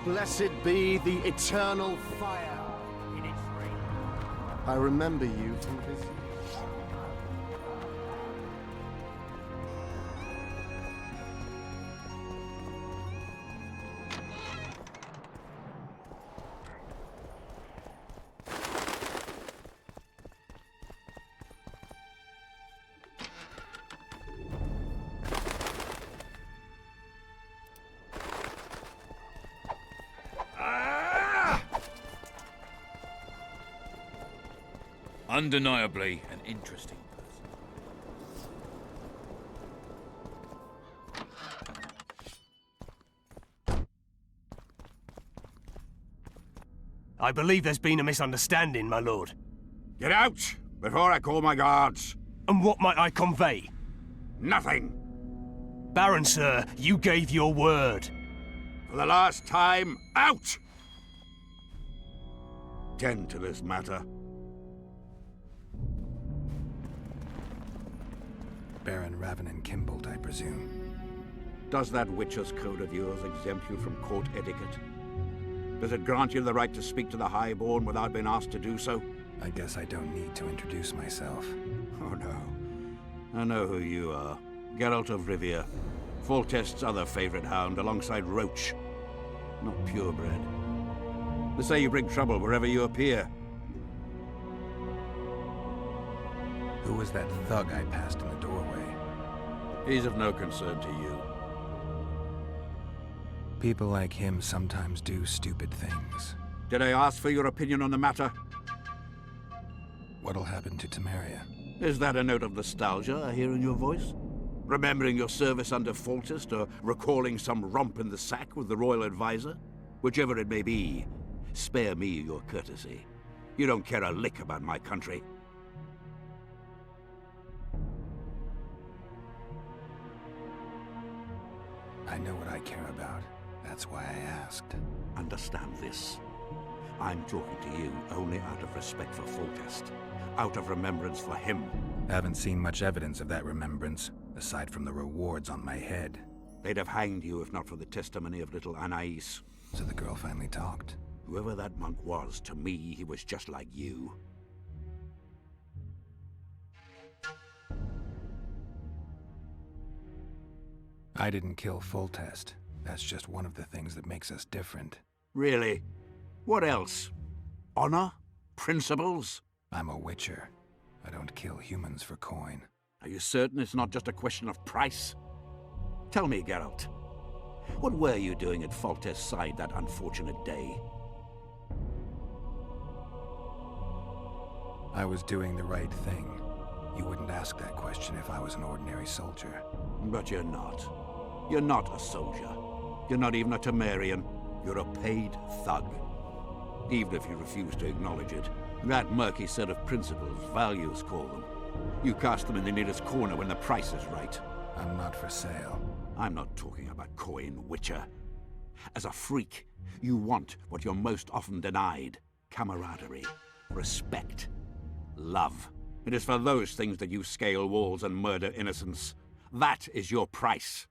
Blessed be the eternal fire in its reign. I remember you from this. Undeniably an interesting person. I believe there's been a misunderstanding, my lord. Get out, before I call my guards. And what might I convey? Nothing. Baron, sir, you gave your word. For the last time, out! Tend to this matter. Baron Ravenin Kimbolt, I presume. Does that Witcher's code of yours exempt you from court etiquette? Does it grant you the right to speak to the Highborn without being asked to do so? I guess I don't need to introduce myself. Oh no. I know who you are. Geralt of Rivia. Foltest's other favorite hound alongside Roach. Not purebred. They say you bring trouble wherever you appear. Who was that thug I passed in the doorway? He's of no concern to you. People like him sometimes do stupid things. Did I ask for your opinion on the matter? What'll happen to Temeria? Is that a note of nostalgia I hear in your voice? Remembering your service under Foltest, or recalling some romp in the sack with the royal advisor? Whichever it may be, spare me your courtesy. You don't care a lick about my country. I know what I care about. That's why I asked. Understand this. I'm talking to you only out of respect for Foltest. Out of remembrance for him. Haven't seen much evidence of that remembrance, aside from the rewards on my head. They'd have hanged you if not for the testimony of little Anais. So the girl finally talked. Whoever that monk was, to me, he was just like you. I didn't kill Foltest. That's just one of the things that makes us different. Really? What else? Honor? Principles? I'm a Witcher. I don't kill humans for coin. Are you certain it's not just a question of price? Tell me, Geralt. What were you doing at Foltest's side that unfortunate day? I was doing the right thing. You wouldn't ask that question if I was an ordinary soldier. But you're not. You're not a soldier. You're not even a Temerian. You're a paid thug. Even if you refuse to acknowledge it. That murky set of principles, values call them. You cast them in the nearest corner when the price is right. I'm not for sale. I'm not talking about coin, Witcher. As a freak, you want what you're most often denied. Camaraderie, respect, love. It is for those things that you scale walls and murder innocents. That is your price.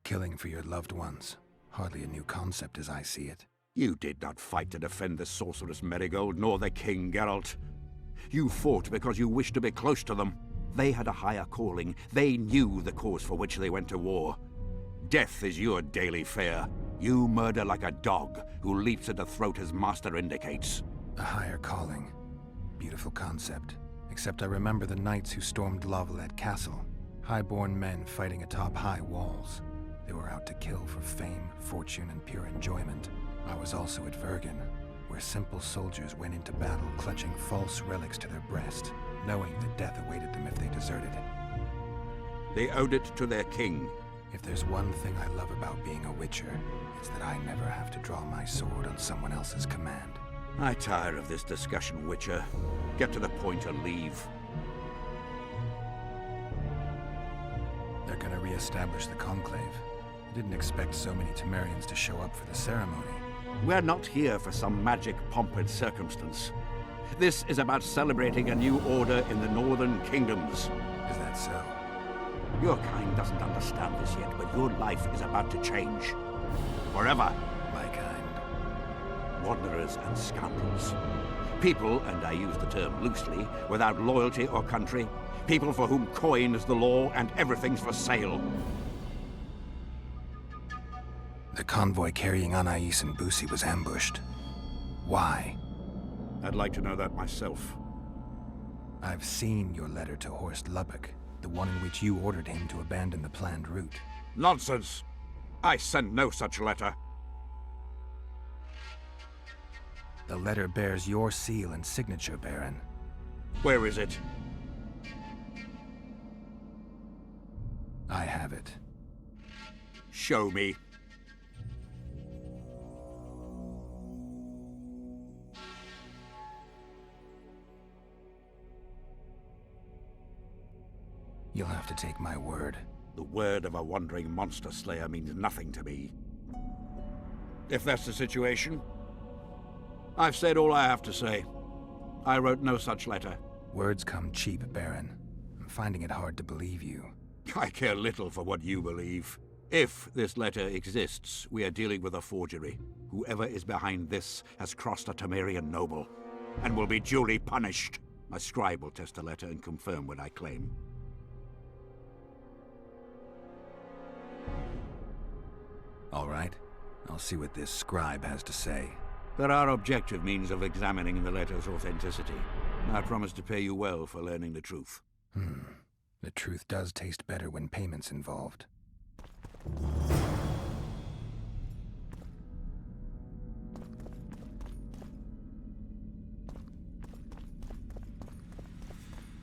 Killing for your loved ones. Hardly a new concept as I see it. You did not fight to defend the sorceress Marigold, nor the king, Geralt. You fought because you wished to be close to them. They had a higher calling. They knew the cause for which they went to war. Death is your daily fare. You murder like a dog who leaps at the throat his master indicates. A higher calling. Beautiful concept. Except I remember the knights who stormed Lavalette Castle. Highborn men fighting atop high walls. They were out to kill for fame, fortune, and pure enjoyment. I was also at Vergen, where simple soldiers went into battle clutching false relics to their breast, knowing that death awaited them if they deserted. They owed it to their king. If there's one thing I love about being a Witcher, it's that I never have to draw my sword on someone else's command. I tire of this discussion, Witcher. Get to the point and leave. They're gonna re-establish the Conclave. I didn't expect so many Temerians to show up for the ceremony. We're not here for some magic pomp and circumstance. This is about celebrating a new order in the Northern Kingdoms. Is that so? Your kind doesn't understand this yet, but your life is about to change. Forever. My kind. Wanderers and scoundrels. People, and I use the term loosely, without loyalty or country. People for whom coin is the law and everything's for sale. The convoy carrying Anais and Busi was ambushed. Why? I'd like to know that myself. I've seen your letter to Horst Lubbock, the one in which you ordered him to abandon the planned route. Nonsense! I sent no such letter. The letter bears your seal and signature, Baron. Where is it? I have it. Show me. You'll have to take my word. The word of a wandering monster slayer means nothing to me. If that's the situation, I've said all I have to say. I wrote no such letter. Words come cheap, Baron. I'm finding it hard to believe you. I care little for what you believe. If this letter exists, we are dealing with a forgery. Whoever is behind this has crossed a Temerian noble, and will be duly punished. My scribe will test the letter and confirm what I claim. All right. I'll see what this scribe has to say. There are objective means of examining the letter's authenticity. I promise to pay you well for learning the truth. The truth does taste better when payment's involved.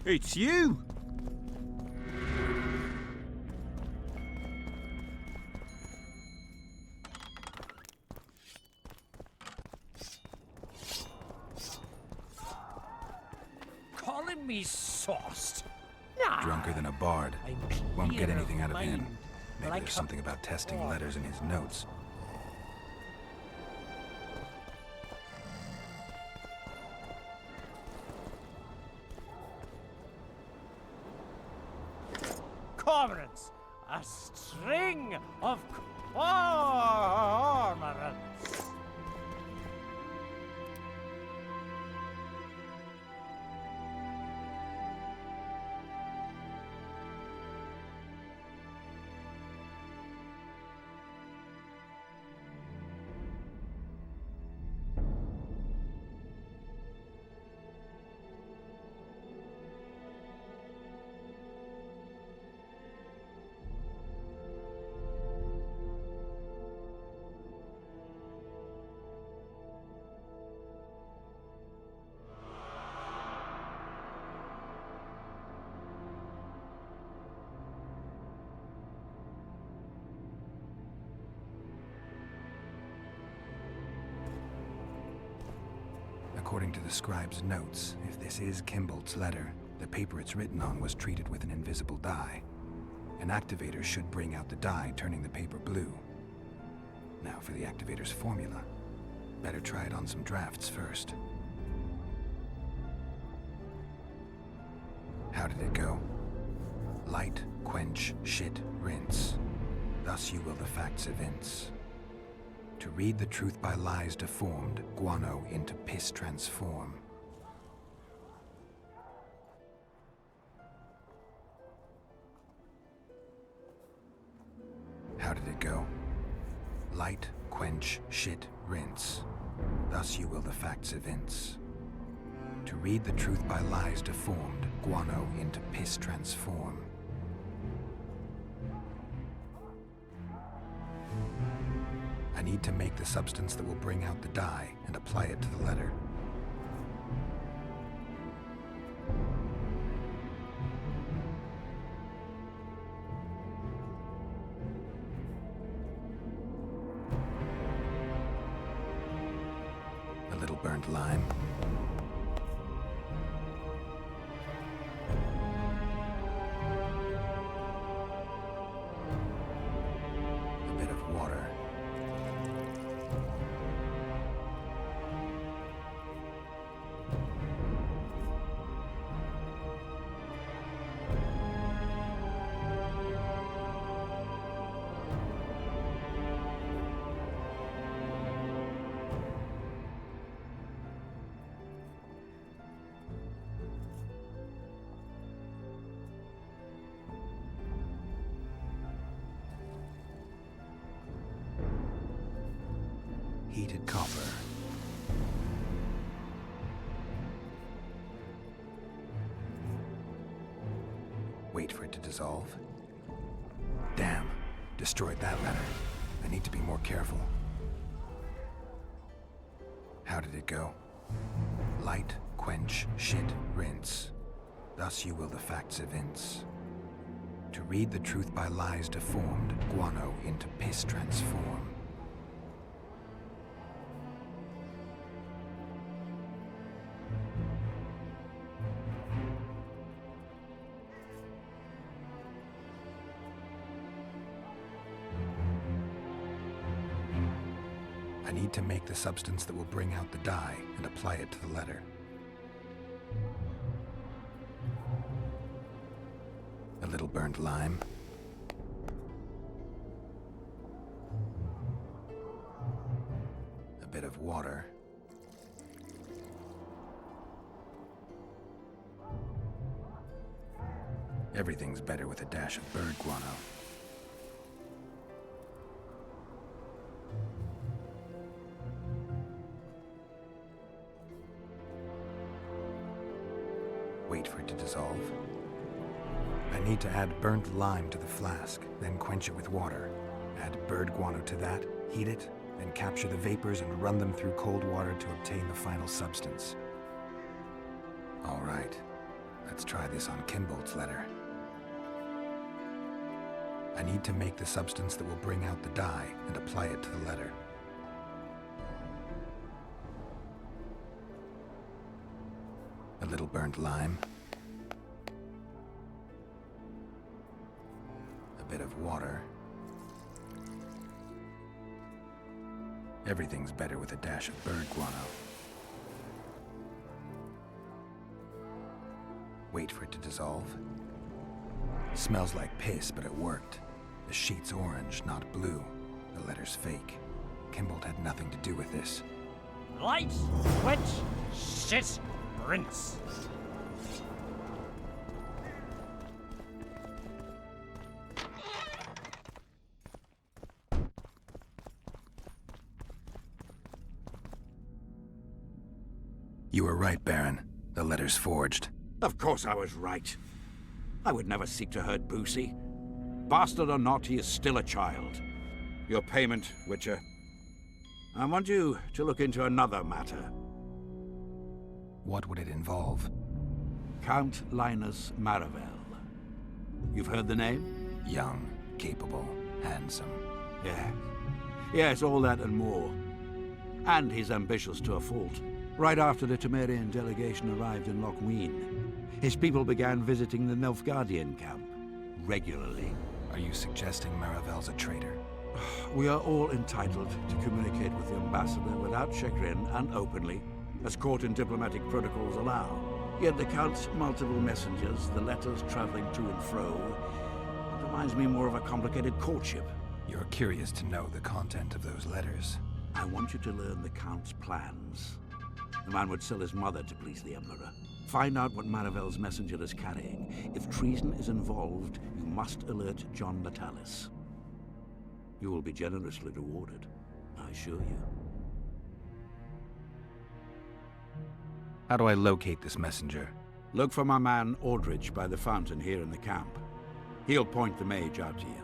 It's you! Calling me sauced? Nah. Drunker than a bard. I'm Won't get clear anything out of him. mind, Maybe like there's a something about testing letters in his notes. cormorants, a string of cormorants. According to the scribe's notes, if this is Kimbold's letter, the paper it's written on was treated with an invisible dye. An activator should bring out the dye, turning the paper blue. Now for the activator's formula. Better try it on some drafts first. How did it go? Light, quench, shit, rinse. Thus you will the facts evince. To read the truth by lies deformed, guano into piss transform. How did it go? Light, quench, shit, rinse. Thus you will the facts evince. To read the truth by lies deformed, guano into piss transform. I need to make the substance that will bring out the dye and apply it to the letter. A little burnt lime. A bit of water. heated copper. Wait for it to dissolve. Damn, destroyed that letter. I need to be more careful. How did it go? Light, quench, shit, rinse. Thus you will the facts evince. To read the truth by lies deformed, guano into piss transform. I need to make the substance that will bring out the dye and apply it to the letter. A little burnt lime. A bit of water. Everything's better with a dash of bird guano. Wait for it to dissolve. I need to add burnt lime to the flask, then quench it with water. Add bird guano to that, heat it, then capture the vapors and run them through cold water to obtain the final substance. All right, let's try this on Kimbolt's letter. I need to make the substance that will bring out the dye and apply it to the letter. A little burnt lime. A bit of water. Everything's better with a dash of bird guano. Wait for it to dissolve. Smells like piss, but it worked. The sheet's orange, not blue. The letter's fake. Kimbolt had nothing to do with this. Light, quench, shit, rinse. You were right, Baron. The letter's forged. Of course I was right. I would never seek to hurt Boosie. Bastard or not, he is still a child. Your payment, Witcher. I want you to look into another matter. What would it involve? Count Linus Maravel. You've heard the name? Young, capable, handsome. Yes. Yes, all that and more. And he's ambitious to a fault. Right after the Temerian delegation arrived in Lochween, his people began visiting the Nilfgaardian camp regularly. Are you suggesting Maravel's a traitor? We are all entitled to communicate with the ambassador without chagrin and openly, as court and diplomatic protocols allow. Yet the Count's multiple messengers, the letters traveling to and fro, it reminds me more of a complicated courtship. You're curious to know the content of those letters. I want you to learn the Count's plans. The man would sell his mother to please the Emperor. Find out what Maravel's messenger is carrying. If treason is involved, you must alert John Natalis. You will be generously rewarded, I assure you. How do I locate this messenger? Look for my man Aldrich by the fountain here in the camp. He'll point the mage out to you.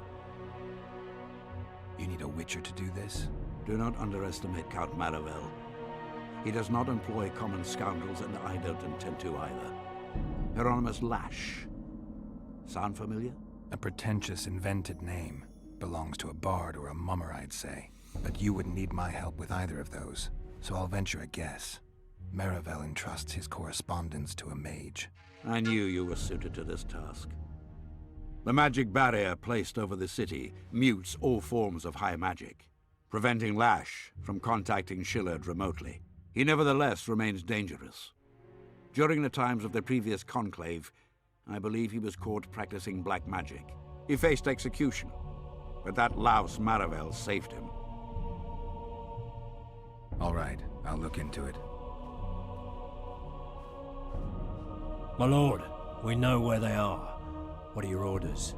You need a Witcher to do this? Do not underestimate Count Maravel. He does not employ common scoundrels, and I don't intend to either. Hieronymus Lash. Sound familiar? A pretentious, invented name. Belongs to a bard or a mummer, I'd say. But you wouldn't need my help with either of those, so I'll venture a guess. Maravel entrusts his correspondence to a mage. I knew you were suited to this task. The magic barrier placed over the city mutes all forms of high magic, preventing Lash from contacting Shillard remotely. He nevertheless remains dangerous. During the times of the previous conclave, I believe he was caught practicing black magic. He faced execution, but that louse Maravel saved him. All right, I'll look into it. My lord, we know where they are. What are your orders?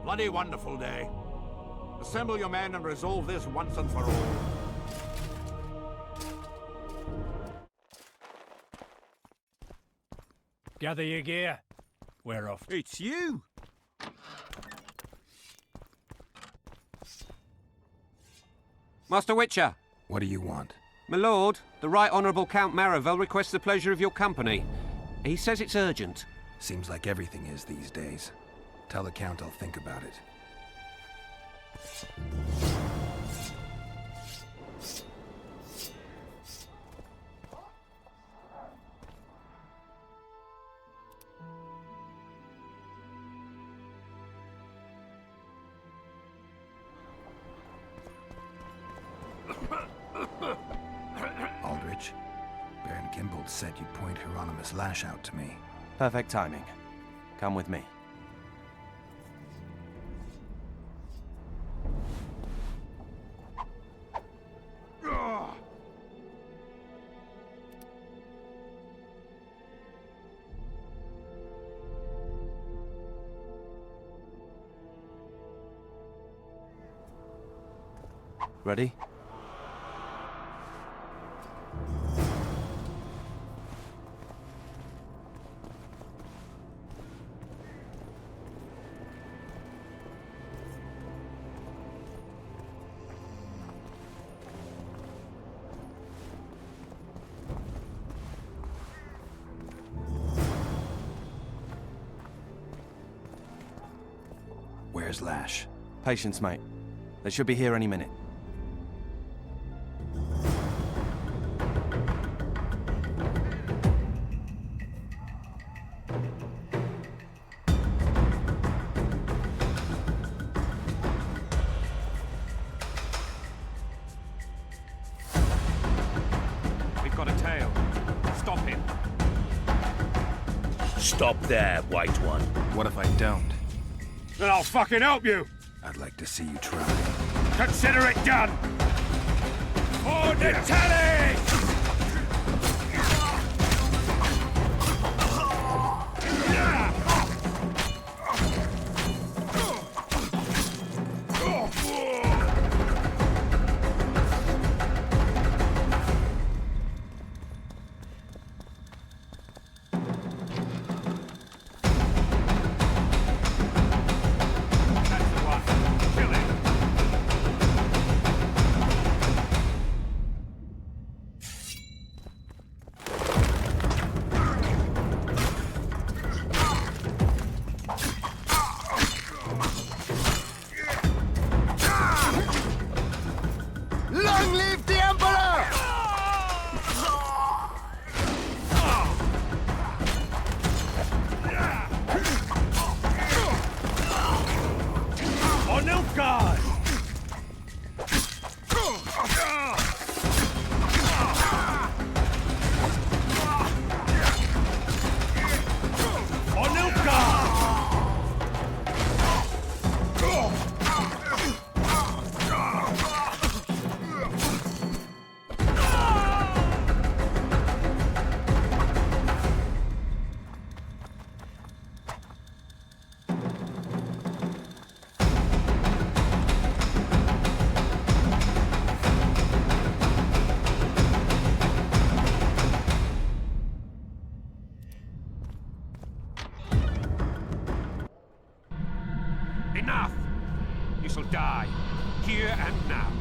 Bloody wonderful day. Assemble your men and resolve this once and for all. Gather your gear. We're off. It's you! Master Witcher! What do you want? My lord, the Right Honourable Count Maravel requests the pleasure of your company. He says it's urgent. Seems like everything is these days. Tell the Count I'll think about it. Aldrich, Baron Kimbold said you'd point Hieronymus Lash out to me. Perfect timing. Come with me. Ready? Where's Lash? Patience, mate. They should be here any minute. We've got a tail. Stop him. Stop there, White One. What if I don't? Then I'll fucking help you. I'd like to see you try. Consider it done. For the tally! Long live the Emperor! On Nilfgaard! On Nilfgaard! Enough! You shall die, here and now.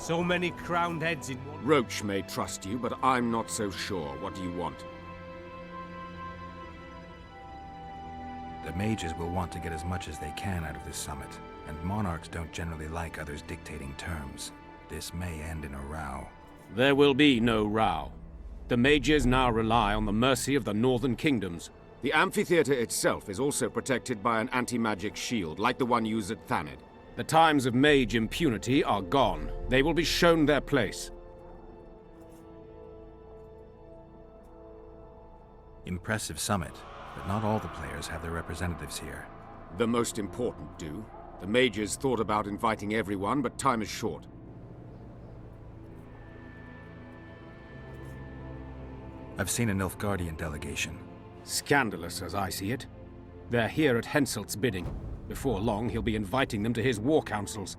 So many crowned heads in one... Roach may trust you, but I'm not so sure. What do you want? The mages will want to get as much as they can out of this summit, and monarchs don't generally like others dictating terms. This may end in a row. There will be no row. The mages now rely on the mercy of the northern kingdoms. The amphitheater itself is also protected by an anti-magic shield, like the one used at Thanid. The times of mage impunity are gone. They will be shown their place. Impressive summit, but not all the players have their representatives here. The most important do. The mages thought about inviting everyone, but time is short. I've seen a Nilfgaardian delegation. Scandalous, as I see it. They're here at Henselt's bidding. Before long, he'll be inviting them to his war councils.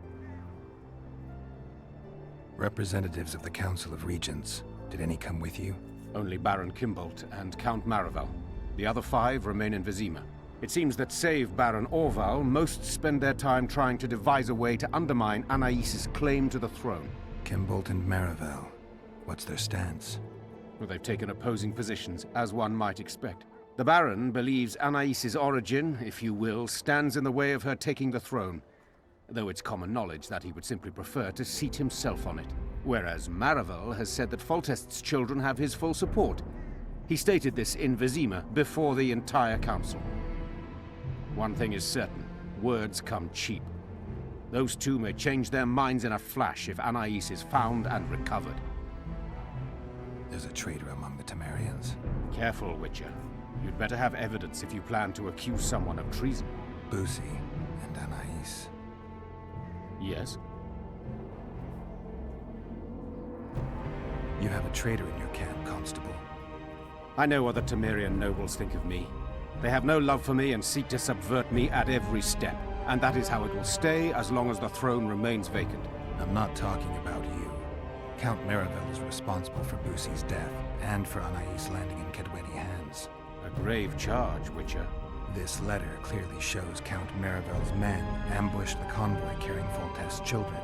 Representatives of the Council of Regents. Did any come with you? Only Baron Kimbolt and Count Maravel. The other 5 remain in Vizima. It seems that save Baron Orval, most spend their time trying to devise a way to undermine Anais' claim to the throne. Kimbolt and Maravel. What's their stance? Well, they've taken opposing positions, as one might expect. The Baron believes Anais' origin, if you will, stands in the way of her taking the throne, though it's common knowledge that he would simply prefer to seat himself on it. Whereas Maravel has said that Foltest's children have his full support. He stated this in Vizima before the entire council. One thing is certain, words come cheap. Those two may change their minds in a flash if Anais is found and recovered. There's a traitor among the Temerians. Careful, Witcher. You'd better have evidence if you plan to accuse someone of treason. Boosie and Anais. Yes? You have a traitor in your camp, Constable. I know what the Temerian nobles think of me. They have no love for me and seek to subvert me at every step. And that is how it will stay as long as the throne remains vacant. I'm not talking about you. Count Maravel is responsible for Boosie's death, and for Anais landing in Kedweni hands. A grave charge, Witcher. This letter clearly shows Count Maravel's men ambushed the convoy carrying Foltest's children.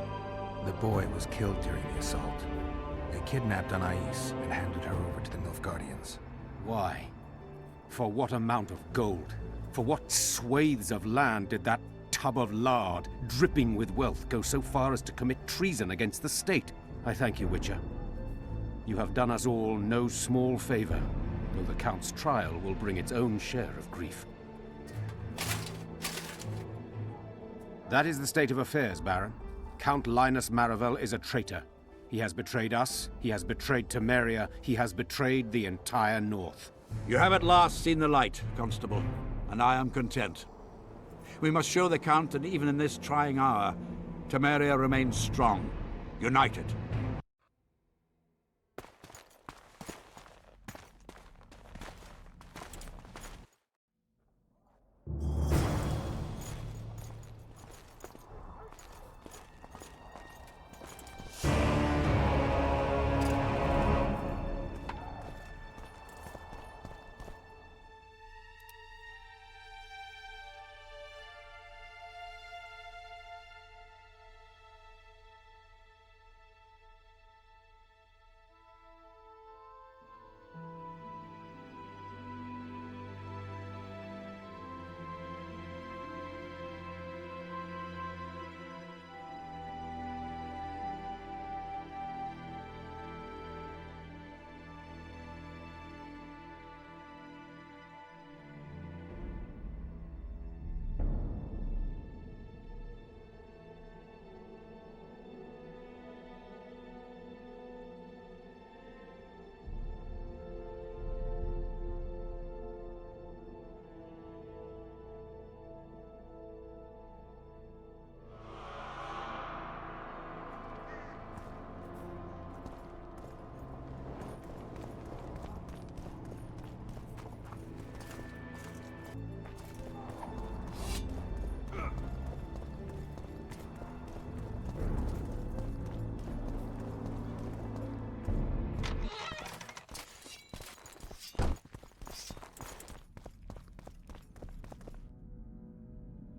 The boy was killed during the assault. They kidnapped Anais and handed her over to the Nilfgaardians. Why? For what amount of gold? For what swathes of land did that tub of lard, dripping with wealth, go so far as to commit treason against the state? I thank you, Witcher. You have done us all no small favor, though the Count's trial will bring its own share of grief. That is the state of affairs, Baron. Count Linus Maravel is a traitor. He has betrayed us, he has betrayed Temeria, he has betrayed the entire North. You have at last seen the light, Constable, and I am content. We must show the Count that even in this trying hour, Temeria remains strong, united.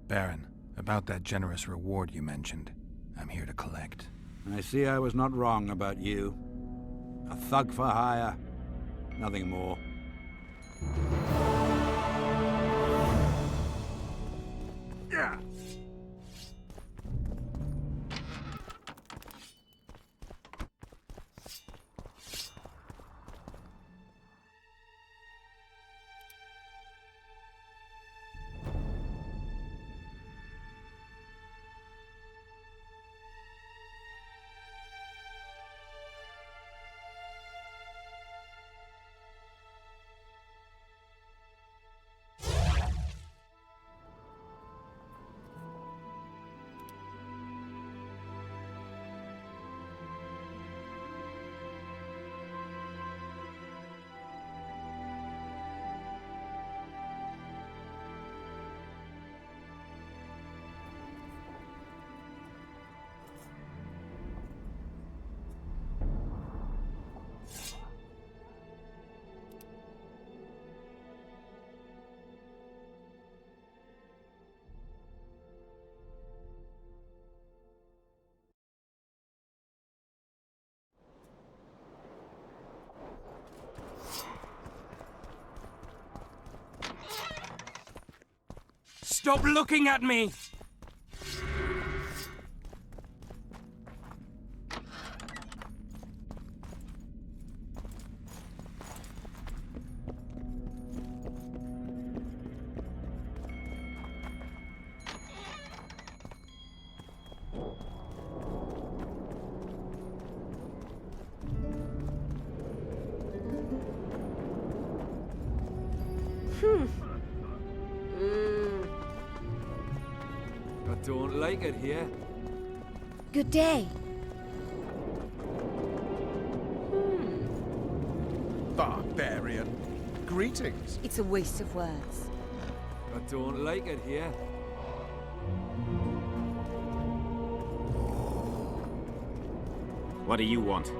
Baron, about that generous reward you mentioned, I'm here to collect. I see I was not wrong about you. A thug for hire, nothing more. Yeah. Stop looking at me! I don't like it here. Good day. Barbarian. Greetings. It's a waste of words. I don't like it here. What do you want?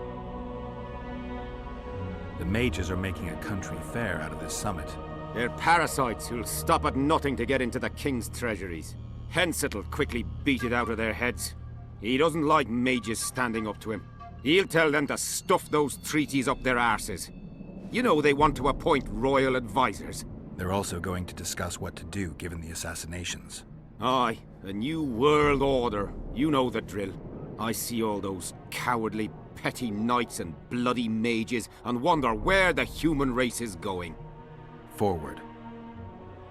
The mages are making a country fair out of this summit. They're parasites who'll stop at nothing to get into the king's treasuries. Hence it'll quickly beat it out of their heads. He doesn't like mages standing up to him. He'll tell them to stuff those treaties up their arses. You know they want to appoint royal advisors. They're also going to discuss what to do given the assassinations. Aye, a new world order. You know the drill. I see all those cowardly, petty knights and bloody mages and wonder where the human race is going. Forward.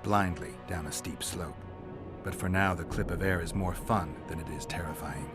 Blindly down a steep slope. But for now, the clip of air is more fun than it is terrifying.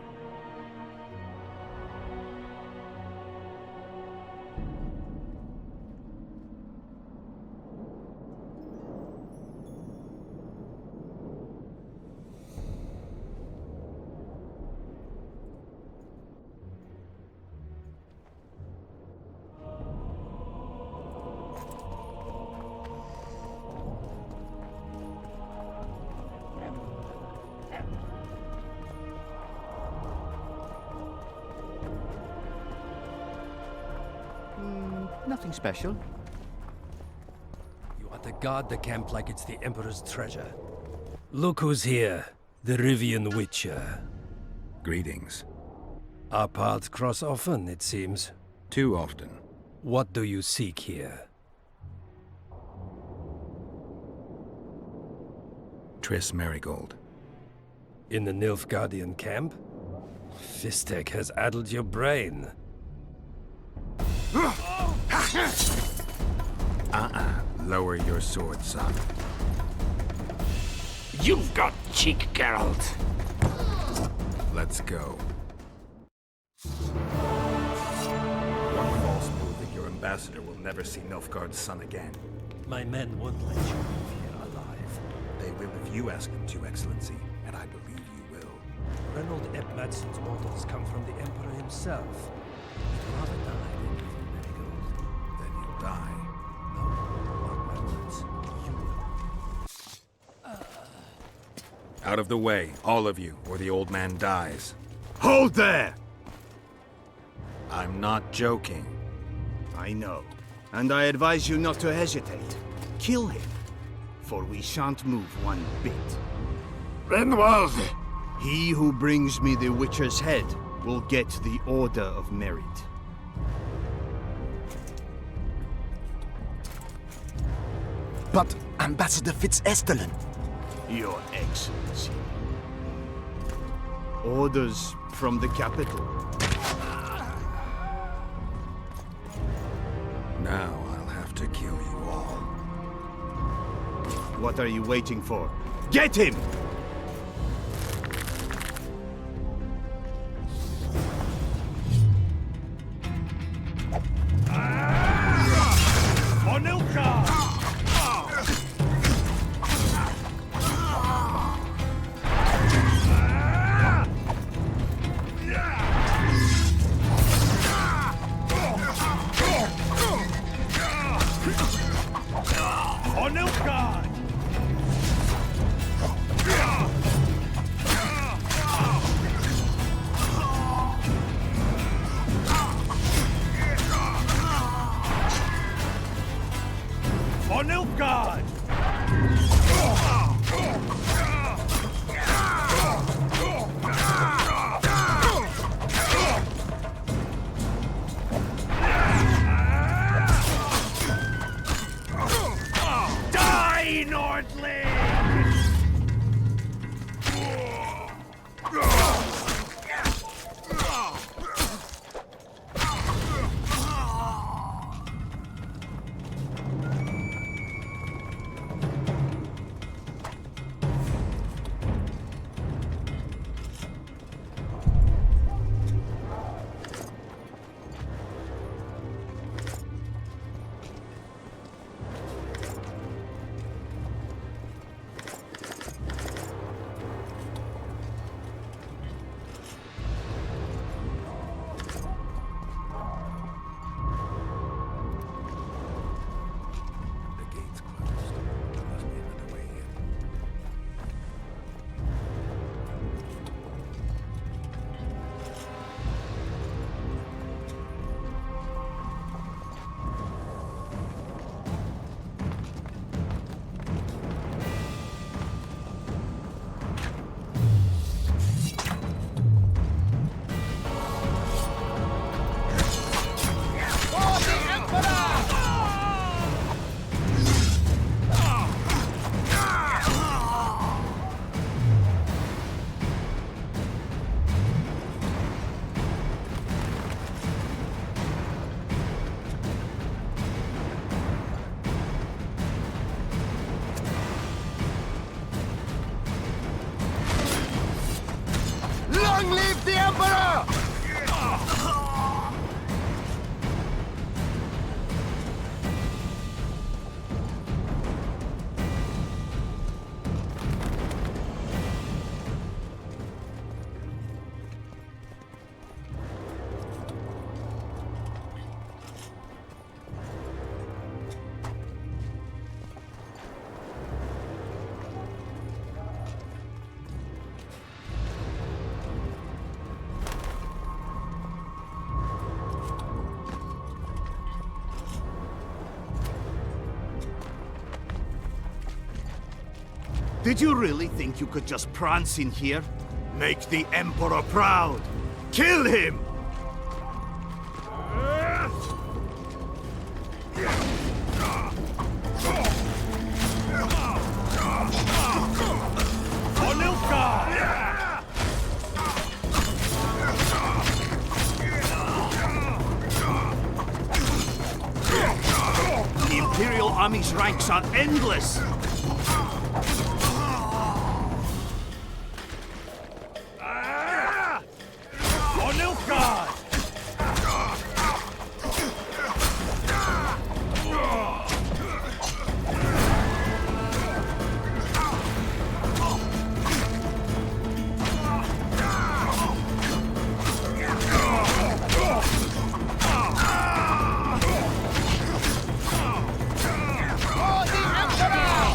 Nothing special. You want to guard the camp like it's the Emperor's treasure. Look who's here, the Rivian Witcher. Greetings. Our paths cross often, it seems. Too often. What do you seek here? Triss Marigold. In the Nilfgaardian camp? Fistek has addled your brain. Lower your sword, son. You've got cheek, Geralt. Let's go. One false move and your ambassador will never see Nilfgaard's son again. My men won't let you leave here alive. They will if you ask them to, Excellency, and I believe you will. Reynold Eb Madsen's orders come from the Emperor himself. He'd rather die than live in Marigold. Then he'll die. No, not my words. You will. Out of the way, all of you, or the old man dies. Hold there! I'm not joking. I know. And I advise you not to hesitate. Kill him. For we shan't move one bit. Renwald! He who brings me the Witcher's head will get the Order of Merit. But Ambassador Fitzestellen... Your Excellency. Orders from the capital. Now I'll have to kill you all. What are you waiting for? Get him! Long live the Emperor! Did you really think you could just prance in here? Make the Emperor proud! Kill him! The Imperial Army's ranks are endless! For the Emperor!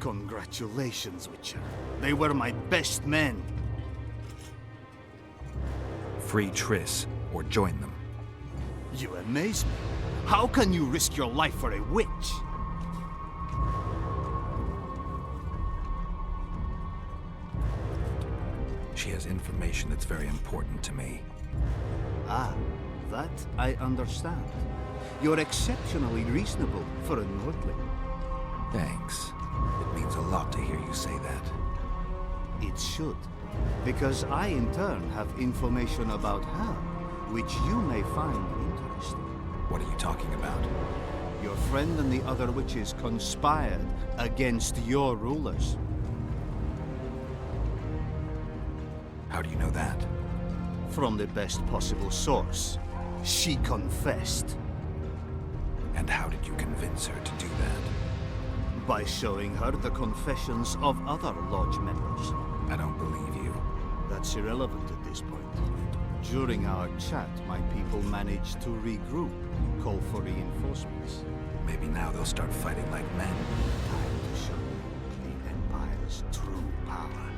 Congratulations, Witcher. They were my best men. Free Triss, or join them. You amaze me. How can you risk your life for a witch? She has information that's very important to me. Ah, that I understand. You're exceptionally reasonable for a Nordling. Thanks. It means a lot to hear you say that. It should, because I in turn have information about her, which you may find interesting. What are you talking about? Your friend and the other witches conspired against your rulers. How do you know that? From the best possible source. She confessed. And how did you convince her to do that? By showing her the confessions of other lodge members. I don't believe you. That's irrelevant at this point. During our chat, my people managed to regroup, call for reinforcements. Maybe now they'll start fighting like men. Time to show you the Empire's true power.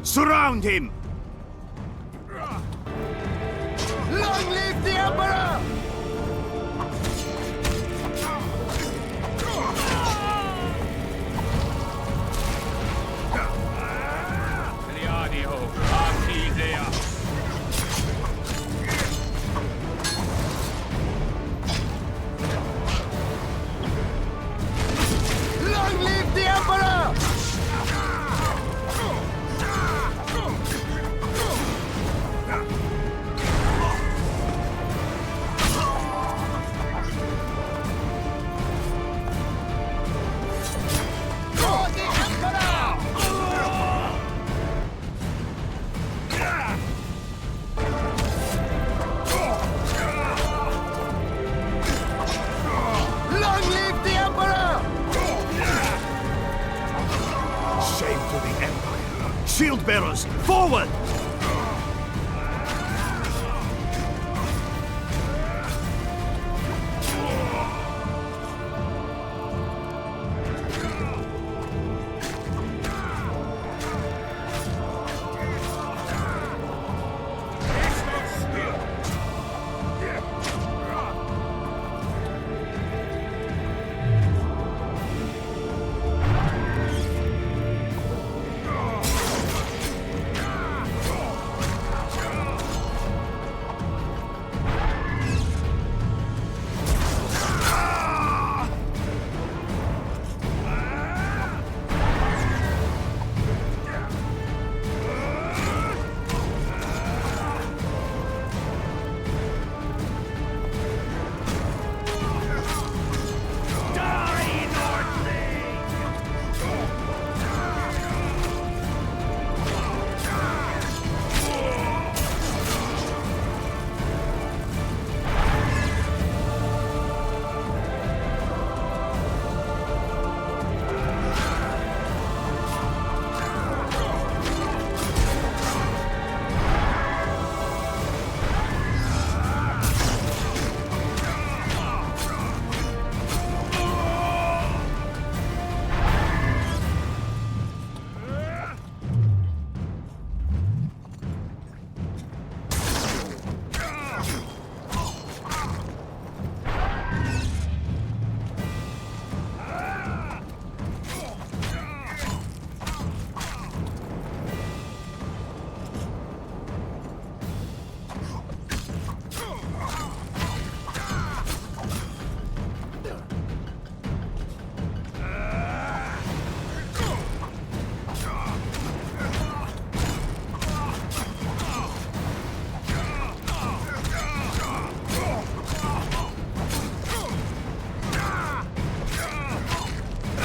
Surround him! Long live the Emperor! Long live the Emperor! Shield bearers, forward!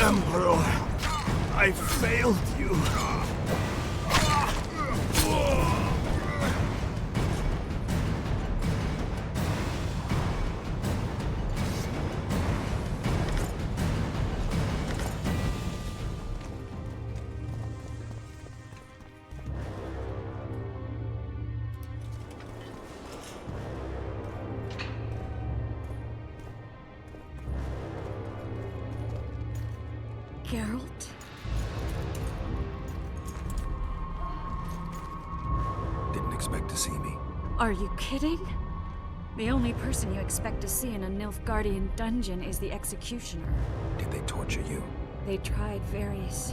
Emperor, I failed you. Geralt? Didn't expect to see me. Are you kidding? The only person you expect to see in a Nilfgaardian dungeon is the executioner. Did they torture you? They tried various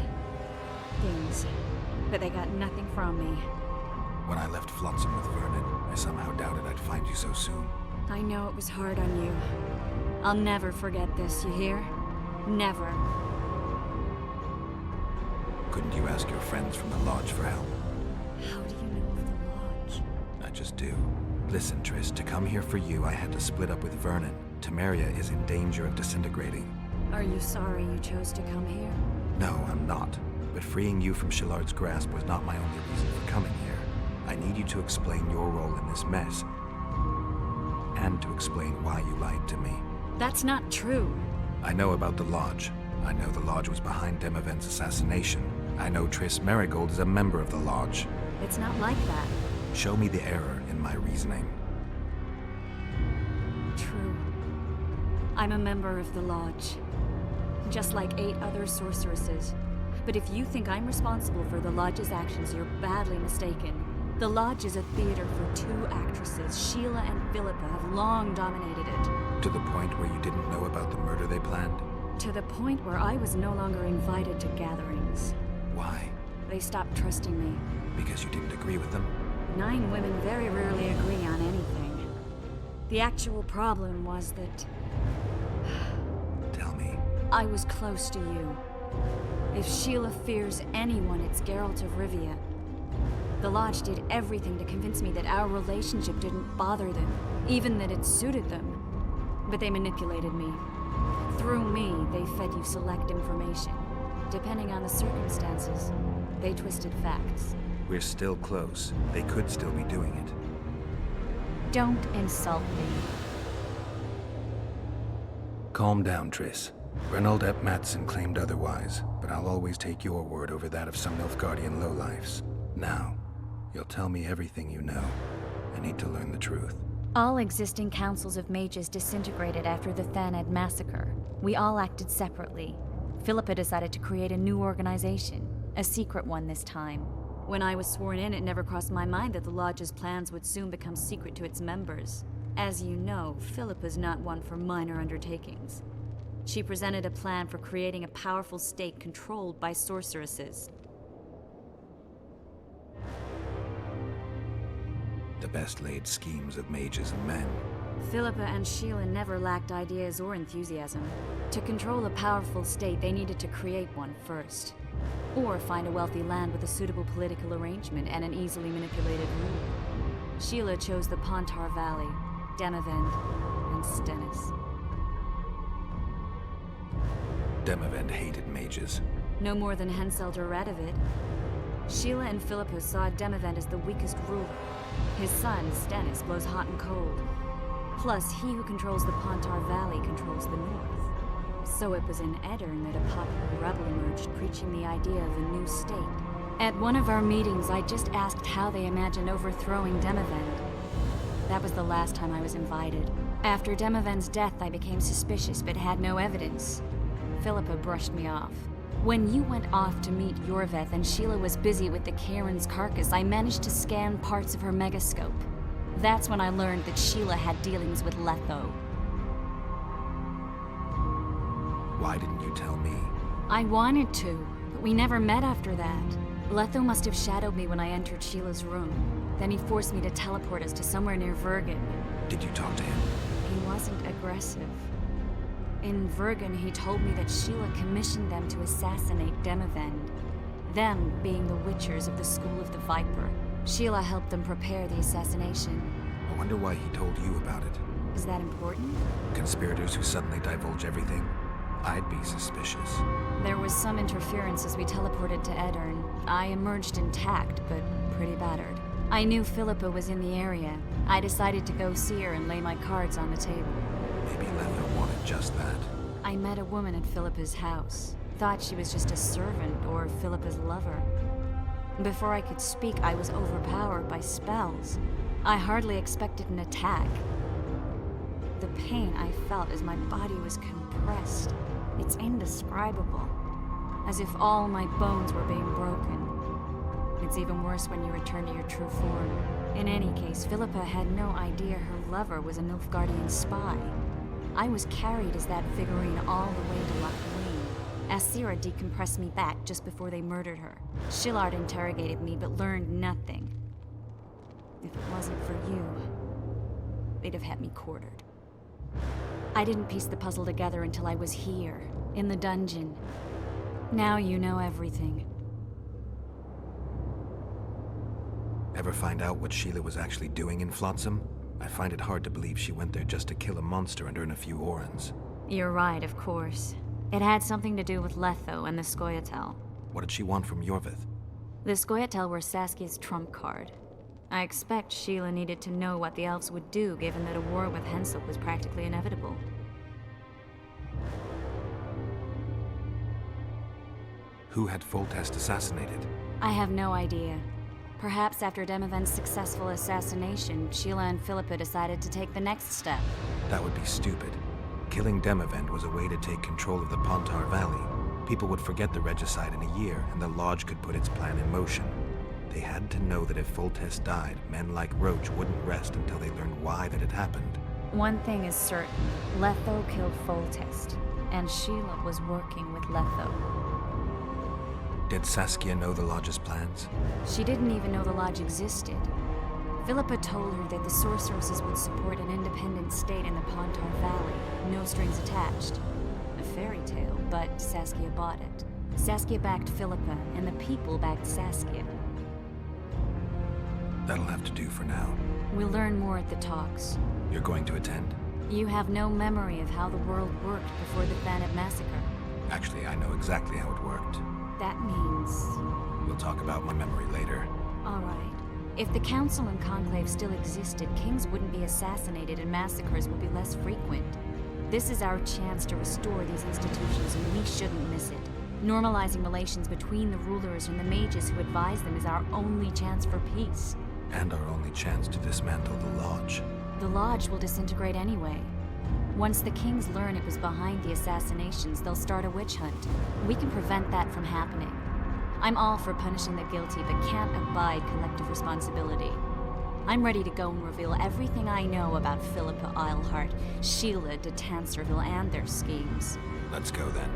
things, but they got nothing from me. When I left Flotsam with Vernon, I somehow doubted I'd find you so soon. I know it was hard on you. I'll never forget this, you hear? Never. Couldn't you ask your friends from the Lodge for help? How do you know of the Lodge? I just do. Listen, Triss, to come here for you, I had to split up with Vernon. Temeria is in danger of disintegrating. Are you sorry you chose to come here? No, I'm not. But freeing you from Shillard's grasp was not my only reason for coming here. I need you to explain your role in this mess. And to explain why you lied to me. That's not true. I know about the Lodge. I know the Lodge was behind Demavend's assassination. I know Triss Merigold is a member of the Lodge. It's not like that. Show me the error in my reasoning. True. I'm a member of the Lodge. Just like 8 other sorceresses. But if you think I'm responsible for the Lodge's actions, you're badly mistaken. The Lodge is a theater for 2 actresses. Sheila and Philippa have long dominated it. To the point where you didn't know about the murder they planned? To the point where I was no longer invited to gatherings. Why? They stopped trusting me. Because you didn't agree with them? 9 women very rarely agree on anything. The actual problem was that... Tell me. I was close to you. If Sheila fears anyone, it's Geralt of Rivia. The Lodge did everything to convince me that our relationship didn't bother them, even that it suited them. But they manipulated me. Through me, they fed you select information. Depending on the circumstances, they twisted facts. We're still close. They could still be doing it. Don't insult me. Calm down, Triss. Reynold Ep Matson claimed otherwise, but I'll always take your word over that of some Nilfgaardian lowlifes. Now, you'll tell me everything you know. I need to learn the truth. All existing councils of mages disintegrated after the Thaned massacre. We all acted separately. Philippa decided to create a new organization, a secret one this time. When I was sworn in, it never crossed my mind that the Lodge's plans would soon become secret to its members. As you know, Philippa's not one for minor undertakings. She presented a plan for creating a powerful state controlled by sorceresses. The best laid schemes of mages and men. Philippa and Sheila never lacked ideas or enthusiasm. To control a powerful state, they needed to create one first. Or find a wealthy land with a suitable political arrangement and an easily manipulated ruler. Sheila chose the Pontar Valley, Demavend, and Stennis. Demavend hated mages. No more than Henselt or Radovid. Sheila and Philippa saw Demavend as the weakest ruler. His son, Stennis, blows hot and cold. Plus, he who controls the Pontar Valley controls the north. So it was in Edirn that a popular rebel emerged, preaching the idea of a new state. At one of our meetings, I just asked how they imagined overthrowing Demavend. That was the last time I was invited. After Demavend's death, I became suspicious, but had no evidence. Philippa brushed me off. When you went off to meet Yorveth and Sheila was busy with the Karen's carcass, I managed to scan parts of her megascope. That's when I learned that Sheila had dealings with Letho. Why didn't you tell me? I wanted to, but we never met after that. Letho must have shadowed me when I entered Sheila's room. Then he forced me to teleport us to somewhere near Vergen. Did you talk to him? He wasn't aggressive. In Vergen, he told me that Sheila commissioned them to assassinate Demavend. Them being the Witchers of the School of the Viper. Sheila helped them prepare the assassination. I wonder why he told you about it. Is that important? Conspirators who suddenly divulge everything. I'd be suspicious. There was some interference as we teleported to Edirn. I emerged intact, but pretty battered. I knew Philippa was in the area. I decided to go see her and lay my cards on the table. Maybe Letho wanted just that. I met a woman at Philippa's house. Thought she was just a servant or Philippa's lover. Before I could speak, I was overpowered by spells. I hardly expected an attack. The pain I felt as my body was compressed. It's indescribable. as if all my bones were being broken. It's even worse when you return to your true form. In any case, Philippa had no idea her lover was a Nilfgaardian spy. I was carried as that figurine all the way to Lochween. Asira decompressed me back just before they murdered her. Shillard interrogated me but learned nothing. If it wasn't for you, they'd have had me quartered. I didn't piece the puzzle together until I was here, in the dungeon. Now you know everything. Ever find out what Sheila was actually doing in Flotsam? I find it hard to believe she went there just to kill a monster and earn a few orans. You're right, of course. It had something to do with Letho and the Scoia'tael. What did she want from Yorvith? The Scoia'tael were Saskia's trump card. I expect Sheila needed to know what the elves would do, given that a war with Henselt was practically inevitable. Who had Foltest assassinated? I have no idea. Perhaps after Demavend's successful assassination, Sheila and Philippa decided to take the next step. That would be stupid. Killing Demavend was a way to take control of the Pontar Valley. People would forget the regicide in a year, and the Lodge could put its plan in motion. They had to know that if Foltest died, men like Roach wouldn't rest until they learned why that had happened. One thing is certain. Letho killed Foltest, and Sheila was working with Letho. Did Saskia know the Lodge's plans? She didn't even know the Lodge existed. Philippa told her that the sorceresses would support an independent state in the Pontar Valley, no strings attached. A fairy tale, but Saskia bought it. Saskia backed Philippa, and the people backed Saskia. That'll have to do for now. We'll learn more at the talks. You're going to attend? You have no memory of how the world worked before the Thanet massacre. Actually, I know exactly how it worked. That means... We'll talk about my memory later. All right. If the Council and Conclave still existed, kings wouldn't be assassinated and massacres would be less frequent. This is our chance to restore these institutions, and we shouldn't miss it. Normalizing relations between the rulers and the mages who advise them is our only chance for peace. And our only chance to dismantle the Lodge. The Lodge will disintegrate anyway. Once the kings learn it was behind the assassinations, they'll start a witch hunt. We can prevent that from happening. I'm all for punishing the guilty, but can't abide collective responsibility. I'm ready to go and reveal everything I know about Philippa Eilhart, Sheila de Tanserville, and their schemes. Let's go then.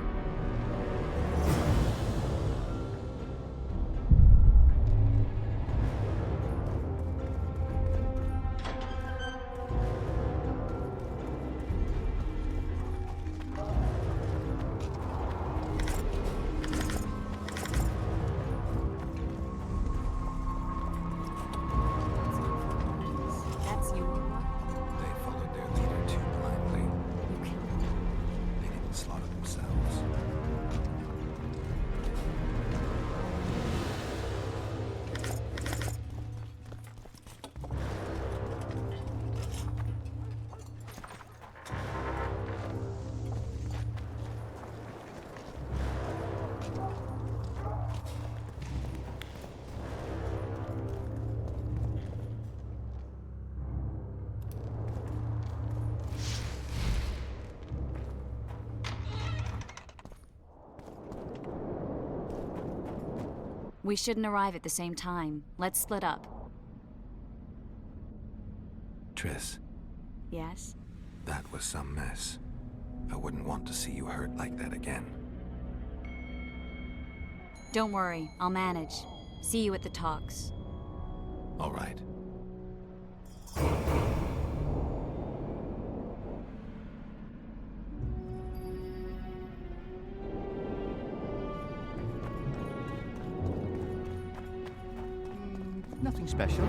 We shouldn't arrive at the same time. Let's split up. Triss. Yes? That was some mess. I wouldn't want to see you hurt like that again. Don't worry, I'll manage. See you at the talks. All right. Nothing special.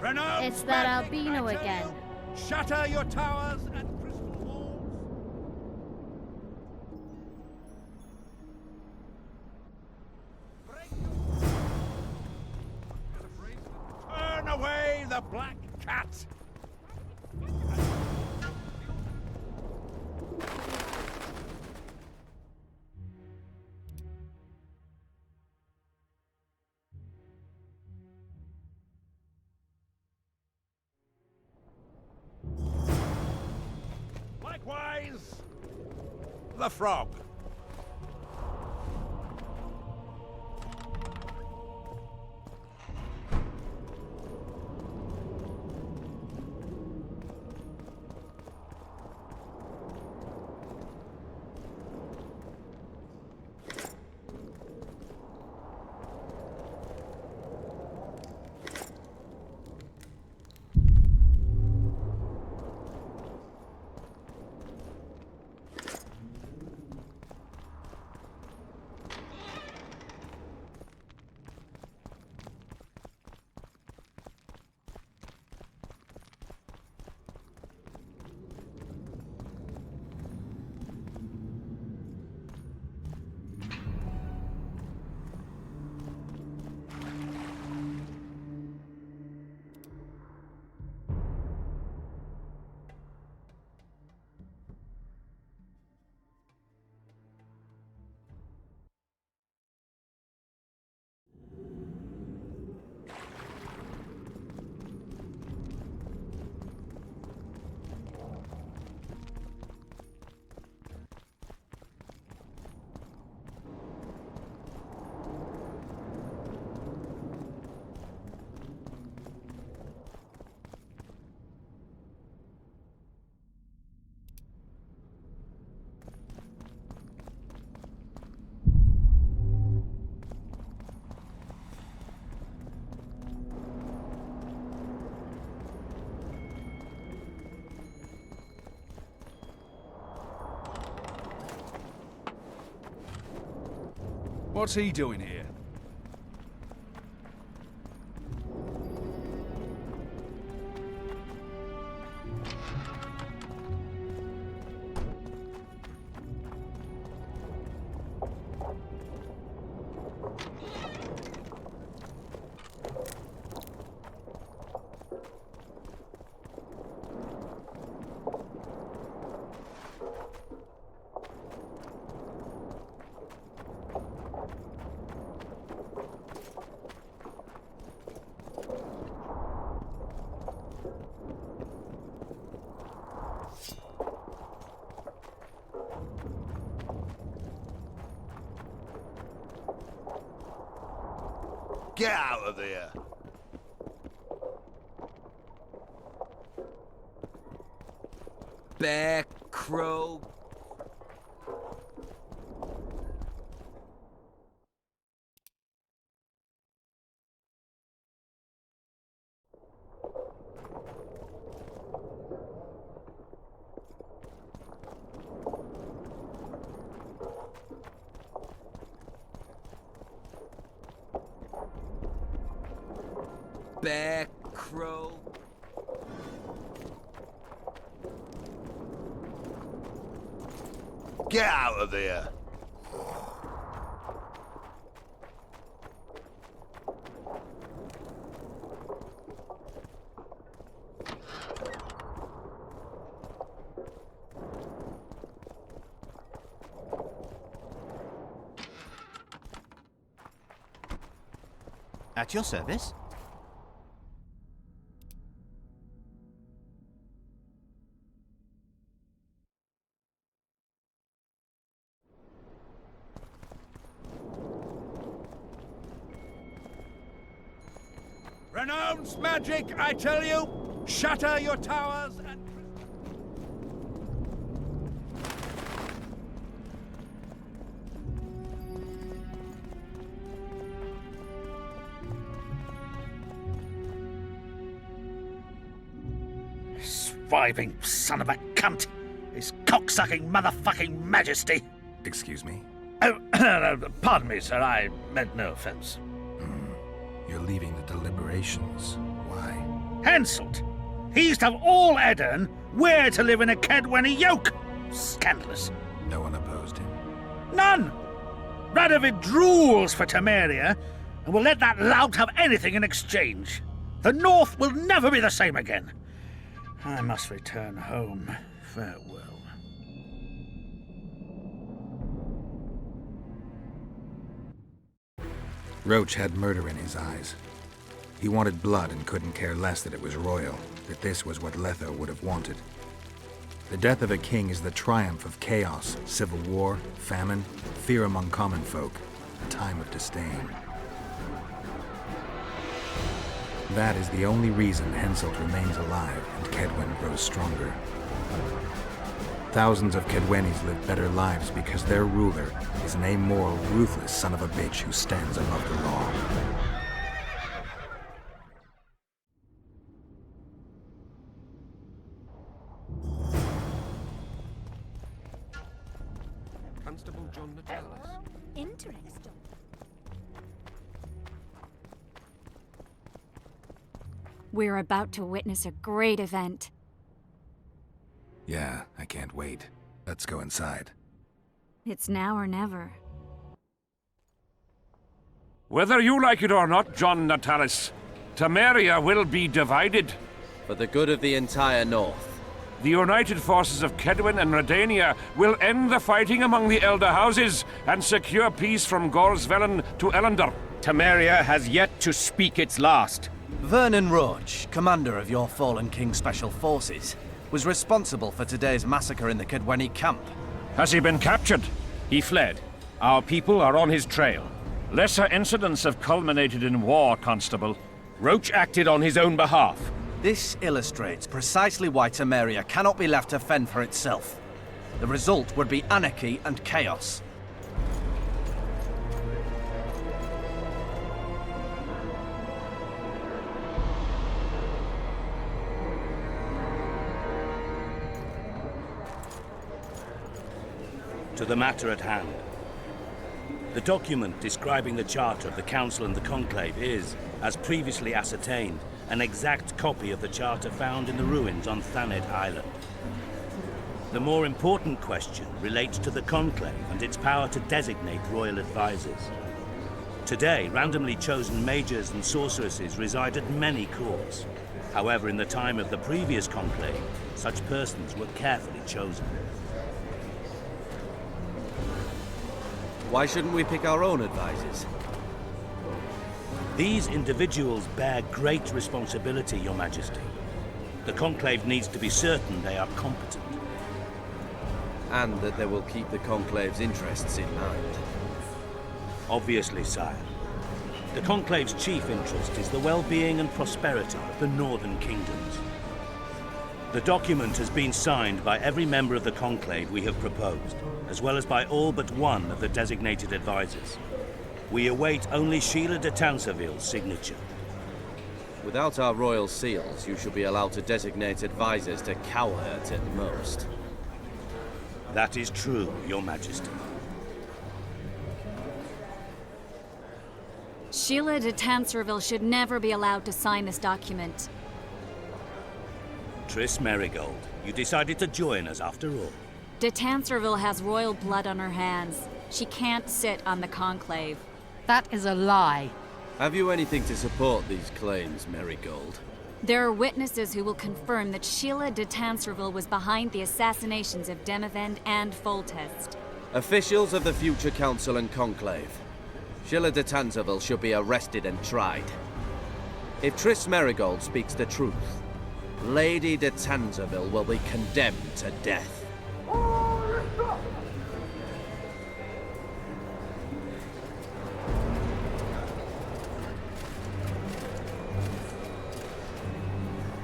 Renowned It's that magic, albino I tell again. you, shatter your towers and crystal walls. Turn away the black cat! Likewise, the frog. What's he doing here? Get out of there! Bear, crow. Bear, crow. Get out of there! At your service? Renounce magic, I tell you! Shatter your towers and... Surviving son of a cunt! His cocksucking motherfucking majesty! Excuse me? Oh, pardon me, sir, I meant no offense. You're leaving the deliberations. Why? Henselt. He's to have all Edirn, we're to live in a Kedwenny yoke. Scandalous. No one opposed him. None! Radovid drools for Temeria, and will let that lout have anything in exchange. The North will never be the same again. I must return home. Farewell. Roach had murder in his eyes. He wanted blood and couldn't care less that it was royal, that this was what Letho would have wanted. The death of a king is the triumph of chaos, civil war, famine, fear among common folk, a time of disdain. That is the only reason Henselt remains alive and Kedwen grows stronger. Thousands of Kedwennies live better lives because their ruler is an amoral, ruthless son of a bitch who stands above the law. Constable John Natalis. Interesting. We're about to witness a great event. Yeah, I can't wait. Let's go inside. It's now or never. Whether you like it or not, John Natalis, Temeria will be divided. For the good of the entire North. The united forces of Kedwen and Redania will end the fighting among the Elder Houses and secure peace from Gorsvelen to Ellendar. Temeria has yet to speak its last. Vernon Roach, commander of your fallen King's Special Forces, was responsible for today's massacre in the Kedwenny camp. Has he been captured? He fled. Our people are on his trail. Lesser incidents have culminated in war, Constable. Roach acted on his own behalf. This illustrates precisely why Temeria cannot be left to fend for itself. The result would be anarchy and chaos. To the matter at hand. The document describing the charter of the Council and the Conclave is, as previously ascertained, an exact copy of the charter found in the ruins on Thanet Island. The more important question relates to the Conclave and its power to designate royal advisors. Today, randomly chosen mages and sorceresses reside at many courts. However, in the time of the previous Conclave, such persons were carefully chosen. Why shouldn't we pick our own advisors? These individuals bear great responsibility, Your Majesty. The Conclave needs to be certain they are competent. And that they will keep the Conclave's interests in mind. Obviously, sire. The Conclave's chief interest is the well-being and prosperity of the Northern Kingdoms. The document has been signed by every member of the Conclave we have proposed, as well as by all but one of the designated advisors. We await only Sheila de Tanserville's signature. Without our royal seals, you should be allowed to designate advisors to cowherds at most. That is true, Your Majesty. Sheila de Tanserville should never be allowed to sign this document. Triss Merigold, you decided to join us after all. De Tanserville has royal blood on her hands. She can't sit on the Conclave. That is a lie. Have you anything to support these claims, Merigold? There are witnesses who will confirm that Sheila de Tanserville was behind the assassinations of Demavend and Foltest. Officials of the future Council and Conclave. Sheila de Tanserville should be arrested and tried. If Triss Merigold speaks the truth, Lady de Tanserville will be condemned to death.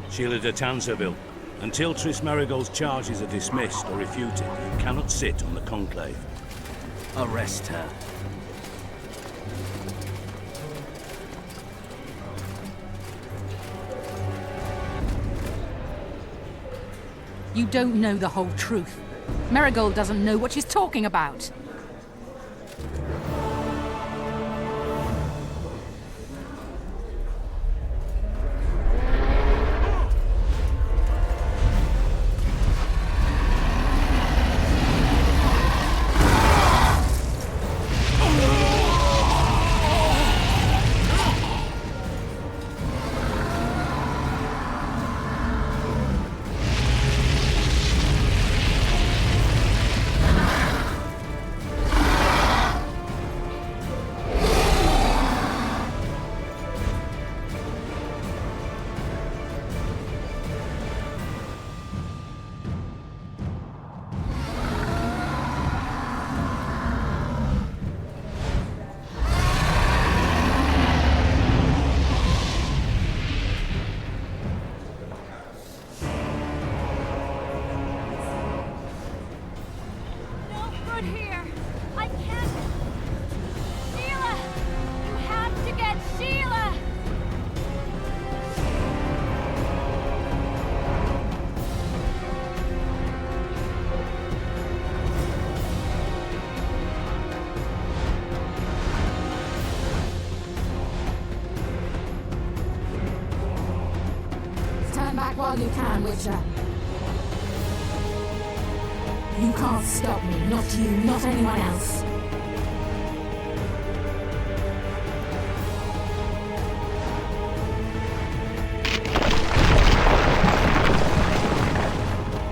Sheila de Tanserville, until Triss Merigold's charges are dismissed or refuted, you cannot sit on the Conclave. Arrest her. You don't know the whole truth. Merigold doesn't know what she's talking about. while you can, Witcher. You can't stop me. Not you, not anyone else.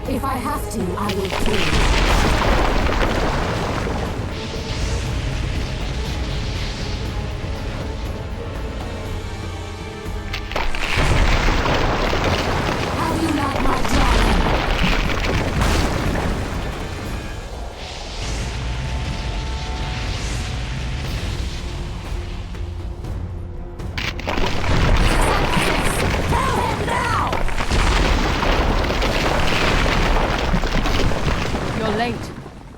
If I have to, I will kill you.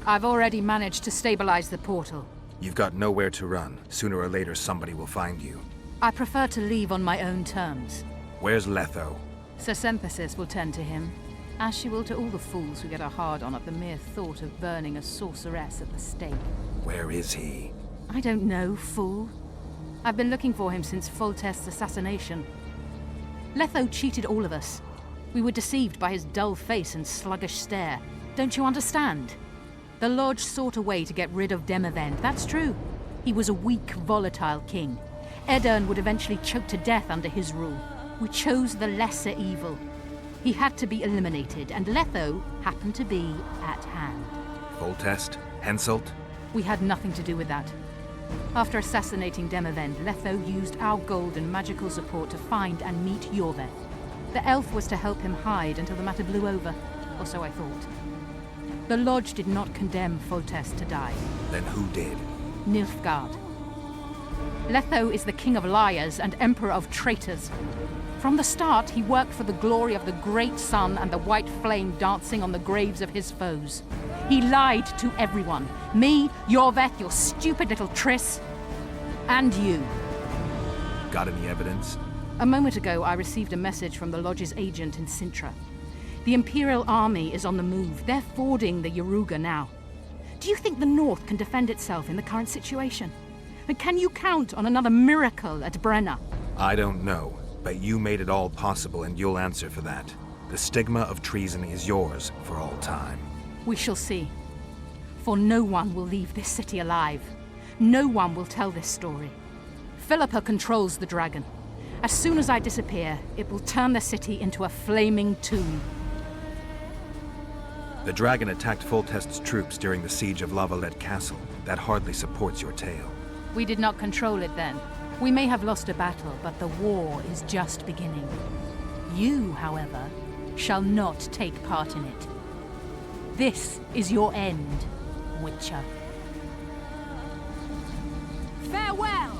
I've already managed to stabilize the portal. You've got nowhere to run. Sooner or later, somebody will find you. I prefer to leave on my own terms. Where's Letho? Sir Synthesis will tend to him, as she will to all the fools who get a hard-on at the mere thought of burning a sorceress at the stake. Where is he? I don't know, fool. I've been looking for him since Foltest's assassination. Letho cheated all of us. We were deceived by his dull face and sluggish stare. Don't you understand? The Lodge sought a way to get rid of Demavend, that's true. He was a weak, volatile king. Edirn would eventually choke to death under his rule. We chose the lesser evil. He had to be eliminated, and Letho happened to be at hand. Foltest? Henselt? We had nothing to do with that. After assassinating Demavend, Letho used our gold and magical support to find and meet Yorveth. The elf was to help him hide until the matter blew over, or so I thought. The Lodge did not condemn Foltest to die. Then who did? Nilfgaard. Letho is the king of liars and emperor of traitors. From the start, he worked for the glory of the great sun and the white flame dancing on the graves of his foes. He lied to everyone. Me, Yorveth, your stupid little Triss, and you. Got any evidence? A moment ago, I received a message from the Lodge's agent in Sintra. The Imperial Army is on the move. They're fording the Yaruga now. Do you think the North can defend itself in the current situation? And can you count on another miracle at Brenna? I don't know, but you made it all possible and you'll answer for that. The stigma of treason is yours for all time. We shall see. For no one will leave this city alive. No one will tell this story. Philippa controls the dragon. As soon as I disappear, it will turn the city into a flaming tomb. The dragon attacked Foltest's troops during the siege of Lavalette Castle. That hardly supports your tale. We did not control it then. We may have lost a battle, but the war is just beginning. You, however, shall not take part in it. This is your end, Witcher. Farewell!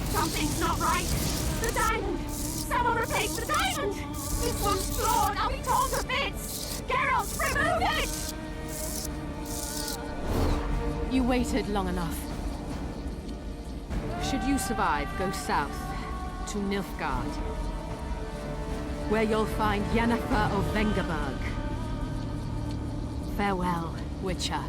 Something's not right! The diamond! Someone replace the diamond! This one's flawed! I'll be torn to bits! Geralt, remove it! You waited long enough. Should you survive, go south to Nilfgaard, where you'll find Yennefer of Vengerberg. Farewell, Witcher.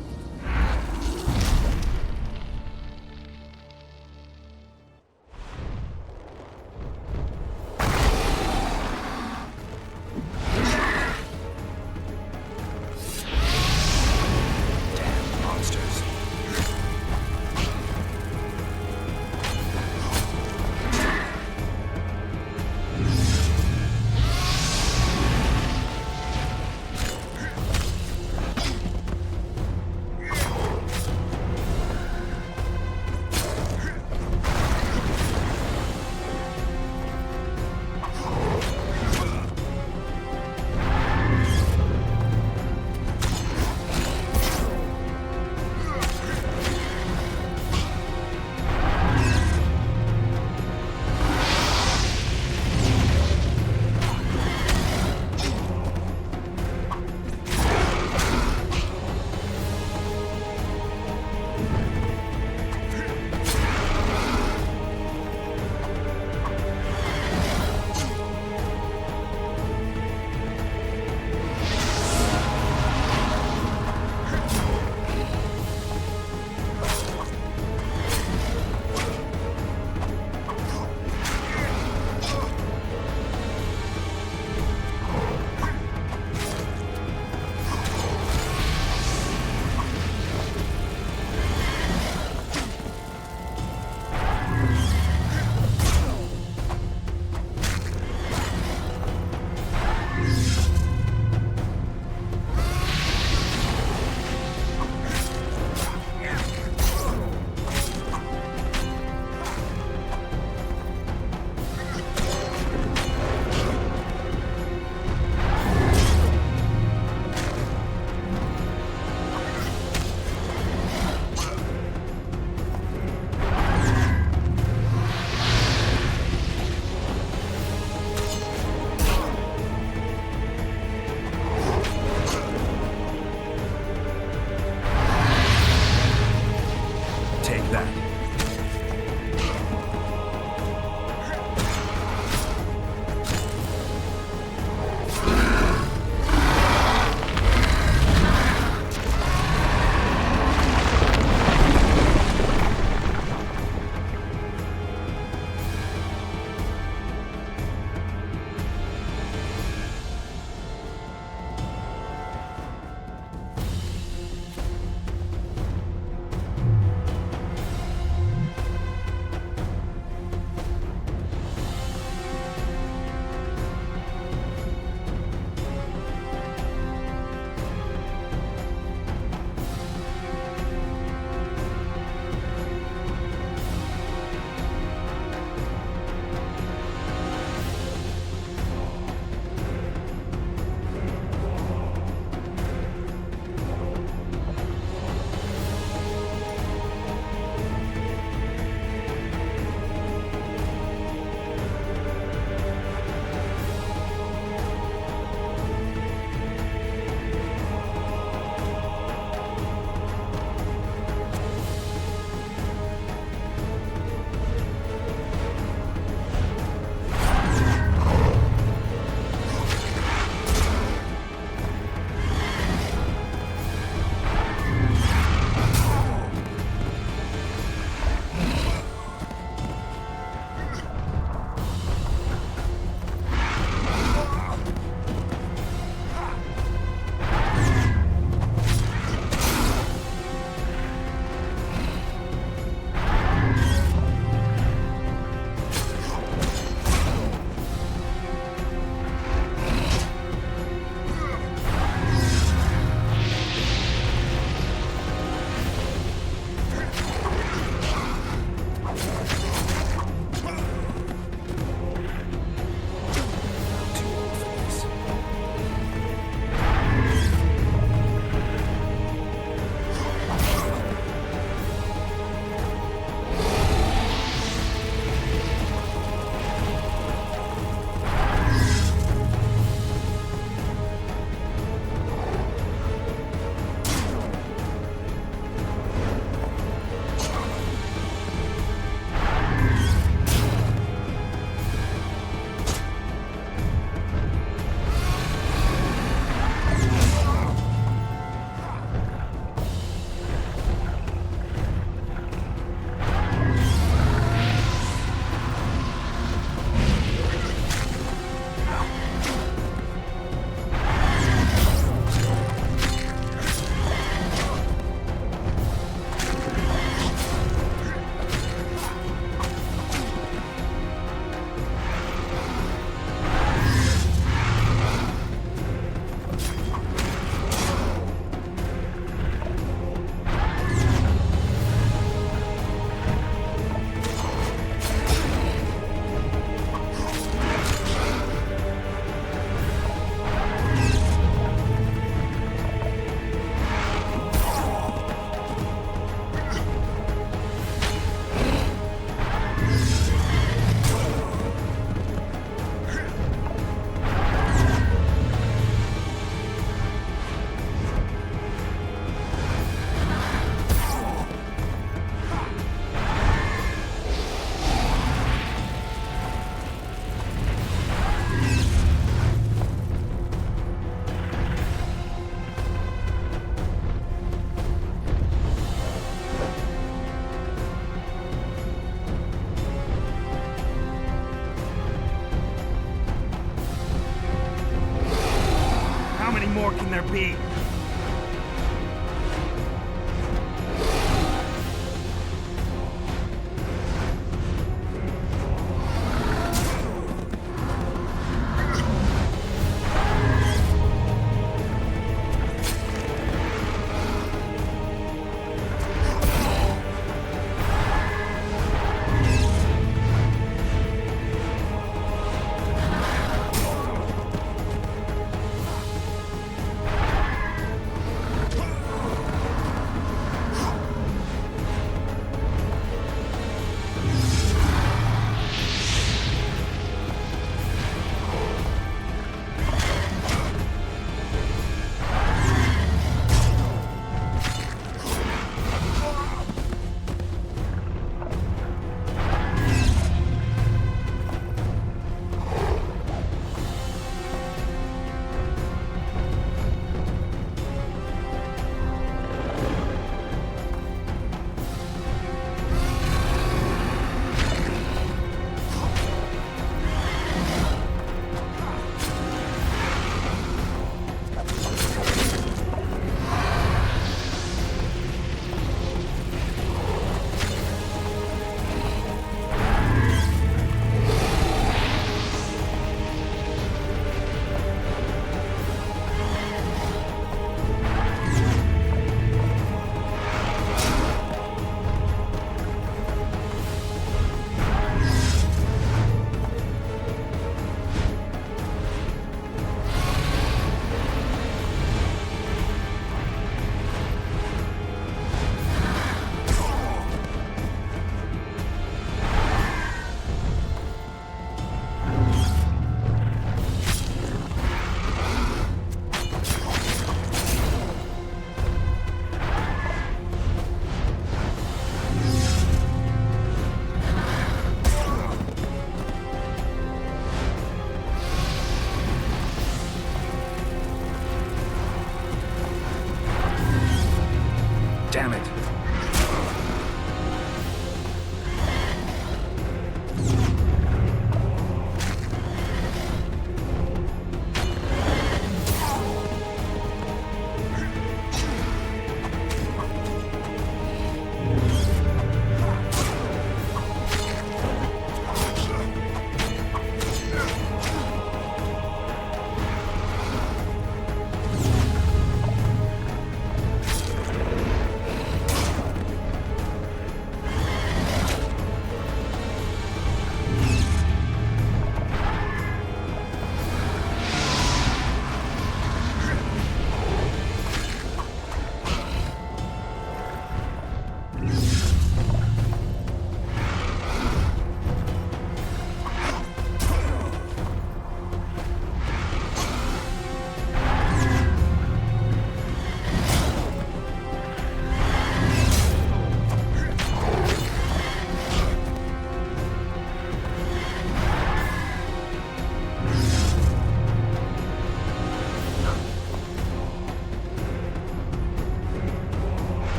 many more can there be?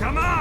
Come on!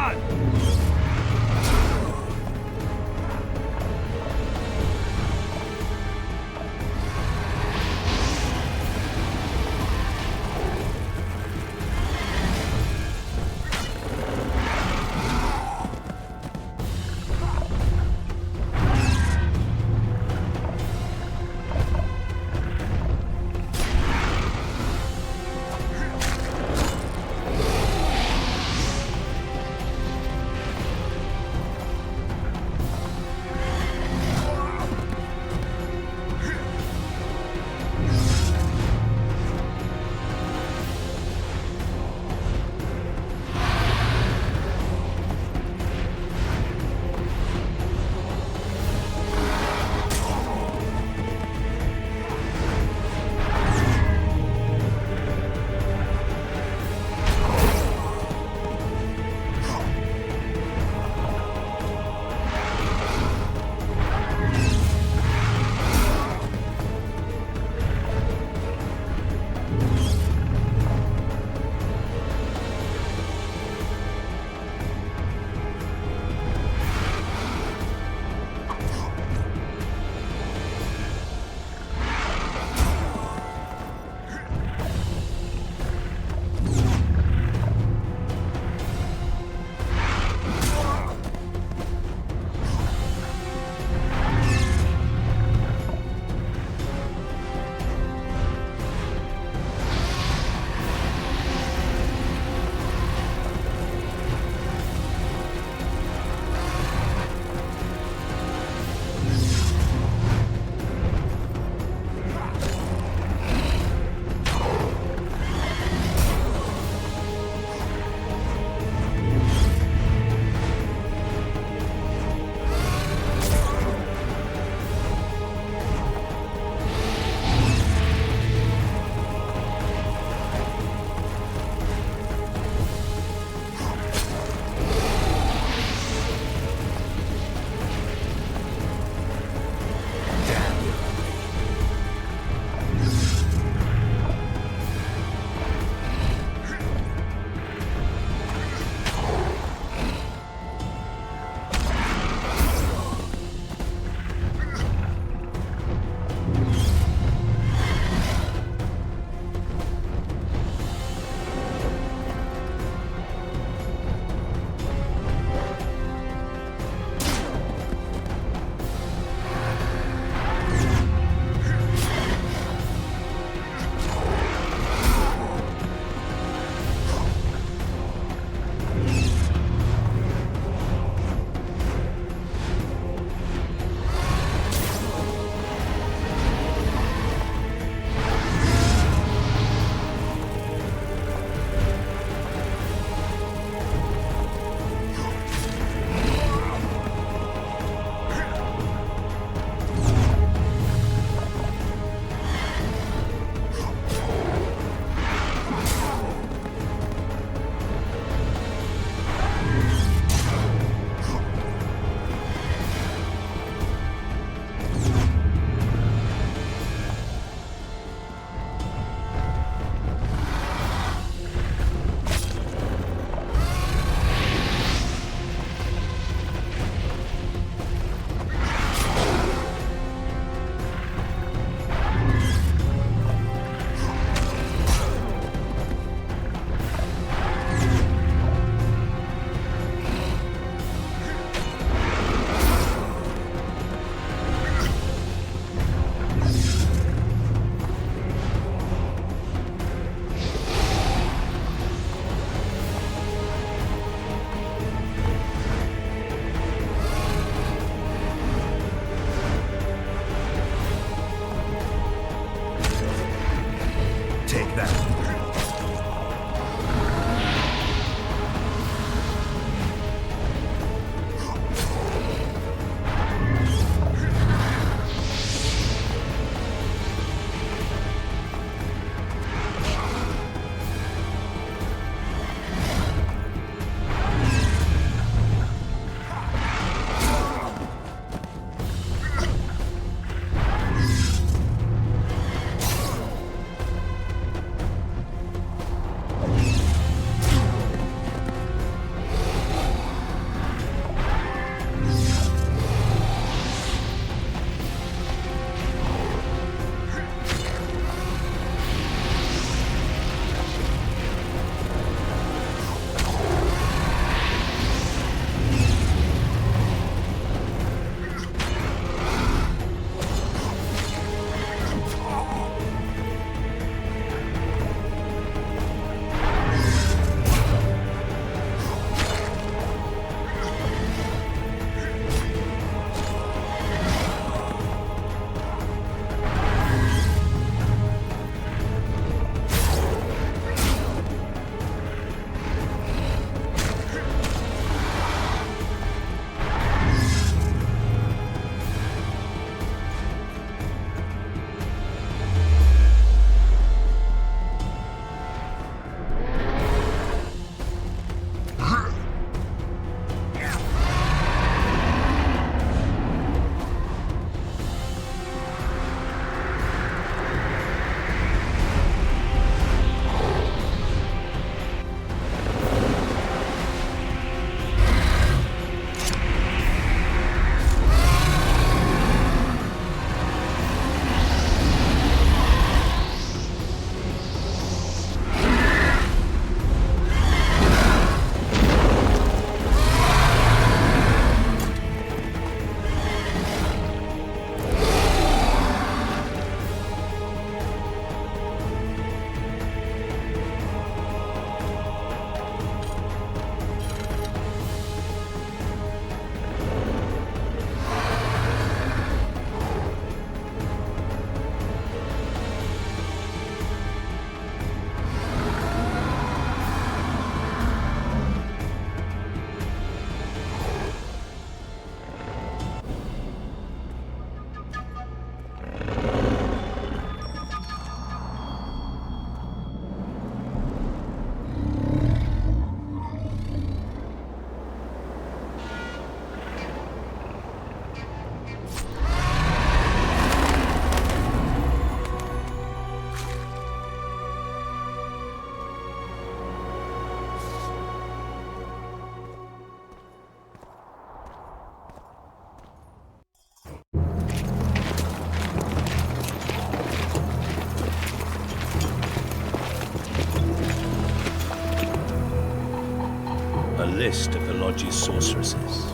list of the Lodge's sorceresses.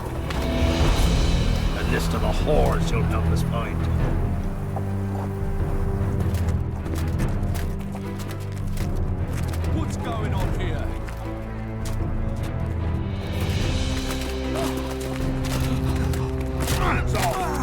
A list of the whores you'll help us find. What's going on here? Hands off!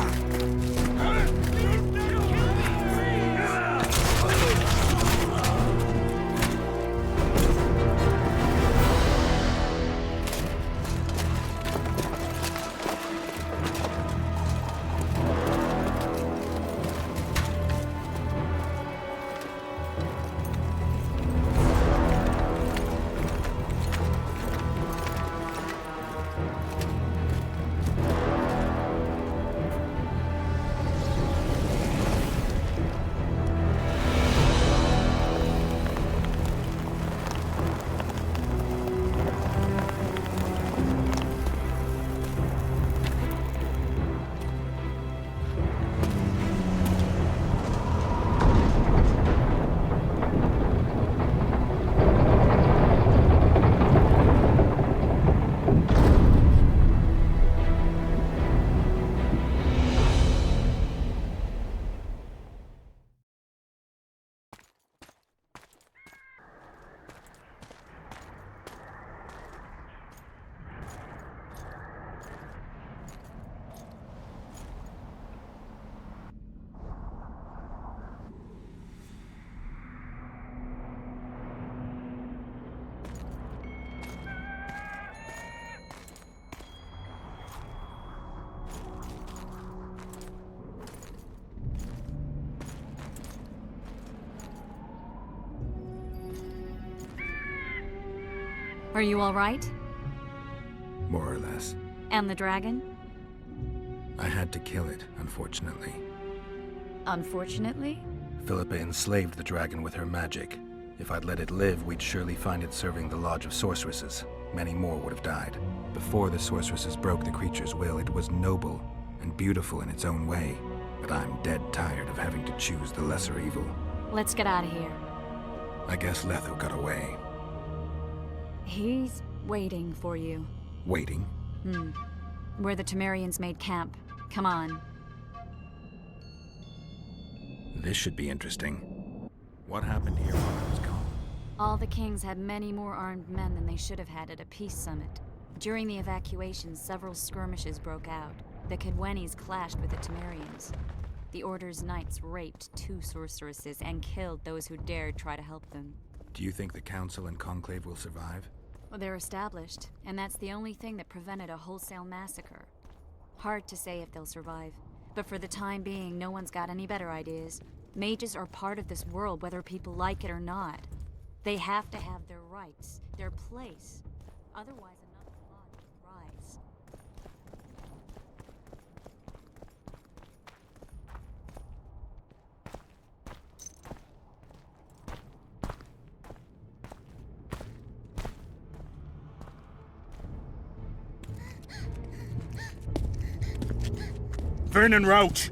Are you all right? More or less. And the dragon? I had to kill it, unfortunately. Unfortunately? Philippa enslaved the dragon with her magic. If I'd let it live, we'd surely find it serving the Lodge of Sorceresses. Many more would have died. Before the sorceresses broke the creature's will, it was noble and beautiful in its own way. But I'm dead tired of having to choose the lesser evil. Let's get out of here. I guess Letho got away. He's waiting for you. Waiting? Where the Temerians made camp. Come on. This should be interesting. What happened here while I was gone? All the kings had many more armed men than they should have had at a peace summit. During the evacuation, several skirmishes broke out. The Kedwenis clashed with the Temerians. The Order's knights raped 2 sorceresses and killed those who dared try to help them. Do you think the Council and Conclave will survive? Well, they're established, and that's the only thing that prevented a wholesale massacre. Hard to say if they'll survive, but for the time being, no one's got any better ideas. Mages are part of this world, whether people like it or not. They have to have their rights, their place. Otherwise, another lodge will rise. Vernon Roach,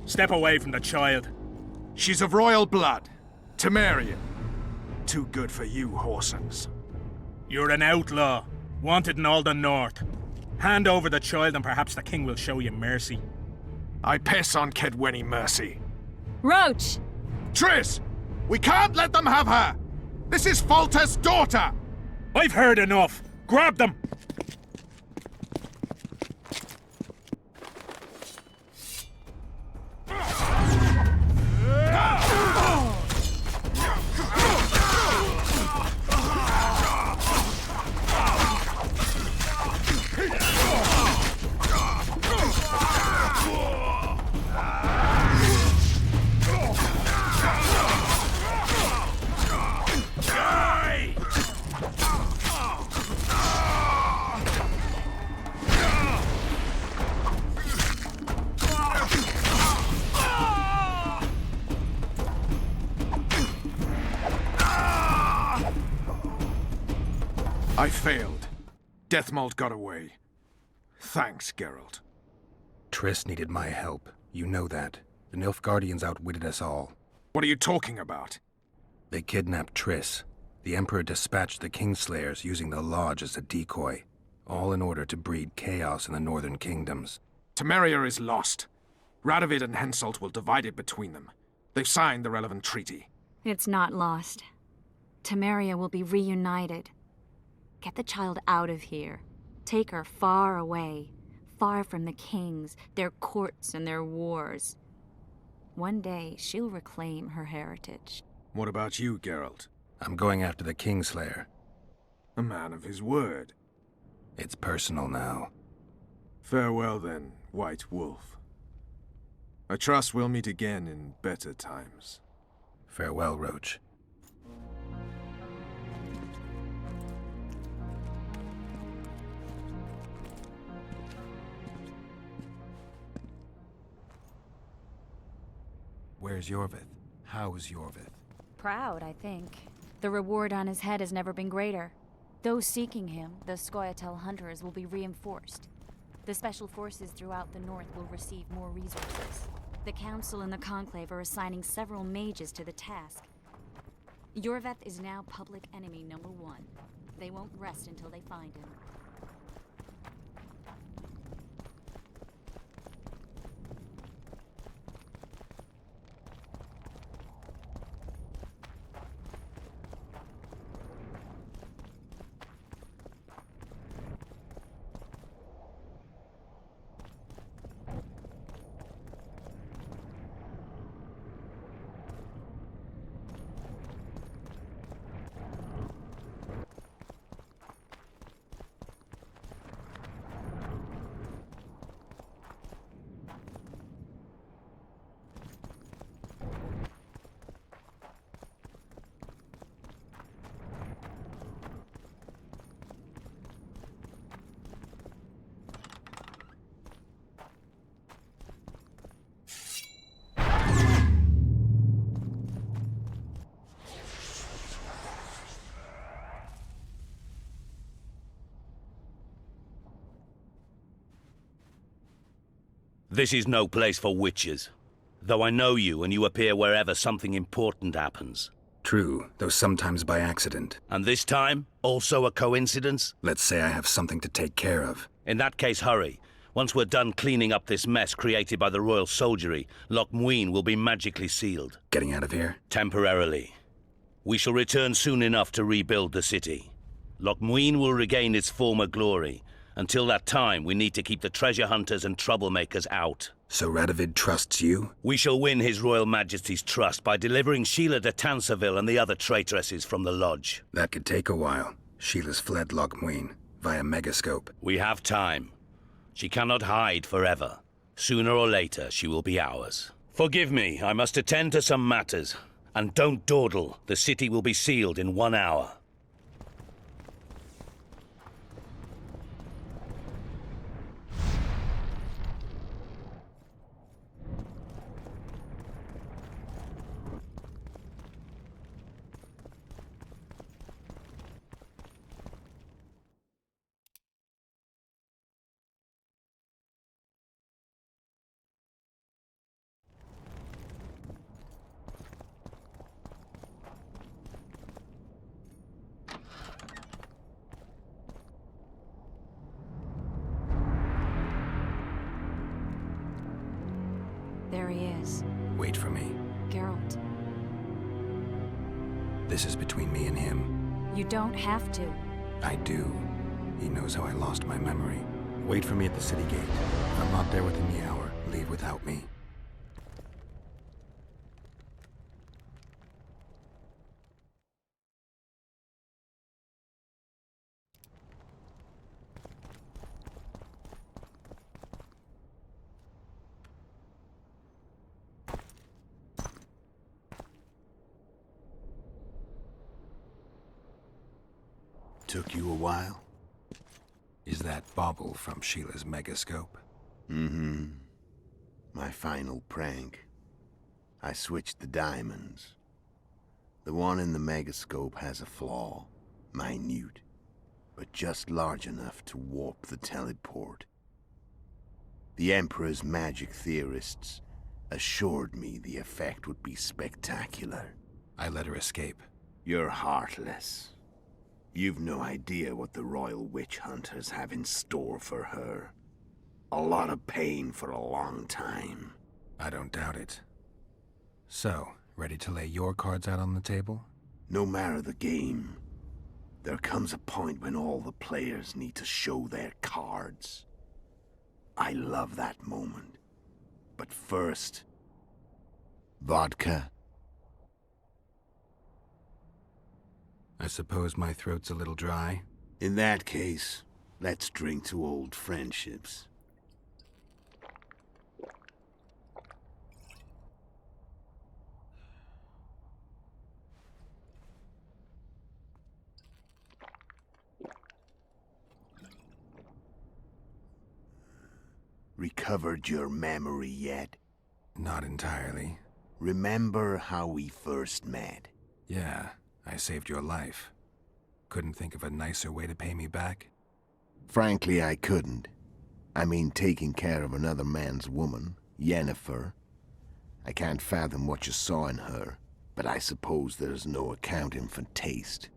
step away from the child. She's of royal blood. Temerian. Too good for you, Horsens. You're an outlaw, wanted in all the north. Hand over the child and perhaps the king will show you mercy. I piss on Kedweni mercy. Roach! Triss! We can't let them have her! This is Foltest's daughter! I've heard enough. Grab them! I failed. Deathmold got away. Thanks, Geralt. Triss needed my help. You know that. The Nilfgaardians outwitted us all. What are you talking about? They kidnapped Triss. The Emperor dispatched the Kingslayers using the Lodge as a decoy. all in order to breed chaos in the northern kingdoms. Temeria is lost. Radovid and Henselt will divide it between them. They've signed the relevant treaty. It's not lost. Temeria will be reunited. Get the child out of here. Take her far away, far from the kings, their courts, and their wars. One day, she'll reclaim her heritage. What about you, Geralt? I'm going after the Kingslayer. A man of his word. It's personal now. Farewell then, White Wolf. I trust we'll meet again in better times. Farewell, Roach. Where's Yorvith? How's Yorvith? Proud, I think. The reward on his head has never been greater. Those seeking him, the Scoia'tael hunters, will be reinforced. The special forces throughout the north will receive more resources. The Council and the Conclave are assigning several mages to the task. Yorvith is now public enemy #1. They won't rest until they find him. This is no place for witches. Though I know you and you appear wherever something important happens. True, though sometimes by accident. And this time, also a coincidence? Let's say I have something to take care of. In that case, hurry. Once we're done cleaning up this mess created by the royal soldiery, Loch Muin will be magically sealed. Getting out of here? Temporarily. We shall return soon enough to rebuild the city. Loch Muin will regain its former glory. Until that time, we need to keep the treasure hunters and troublemakers out. So Radovid trusts you? We shall win His Royal Majesty's trust by delivering Sheila de Tansarville and the other traitresses from the lodge. That could take a while. Sheila's fled Loch Muin via Megascope. We have time. She cannot hide forever. Sooner or later, she will be ours. Forgive me, I must attend to some matters. And don't dawdle. The city will be sealed in 1 hour. There he is. Wait for me. Geralt. This is between me and him. You don't have to. I do. He knows how I lost my memory. Wait for me at the city gate. If I'm not there within the hour, leave without me. Took you a while? Is that bauble from Sheila's Megascope? Mm-hmm. My final prank. I switched the diamonds. The one in the Megascope has a flaw. Minute. But just large enough to warp the teleport. The Emperor's magic theorists assured me the effect would be spectacular. I let her escape. You're heartless. You've no idea what the royal witch hunters have in store for her. A lot of pain for a long time. I don't doubt it. So, ready to lay your cards out on the table? No matter the game, there comes a point when all the players need to show their cards. I love that moment. But first... vodka? I suppose my throat's a little dry. In that case, let's drink to old friendships. Recovered your memory yet? Not entirely. Remember how we first met? Yeah, I saved your life. Couldn't think of a nicer way to pay me back? Frankly, I couldn't. I mean, taking care of another man's woman, Yennefer. I can't fathom what you saw in her, but I suppose there's no accounting for taste.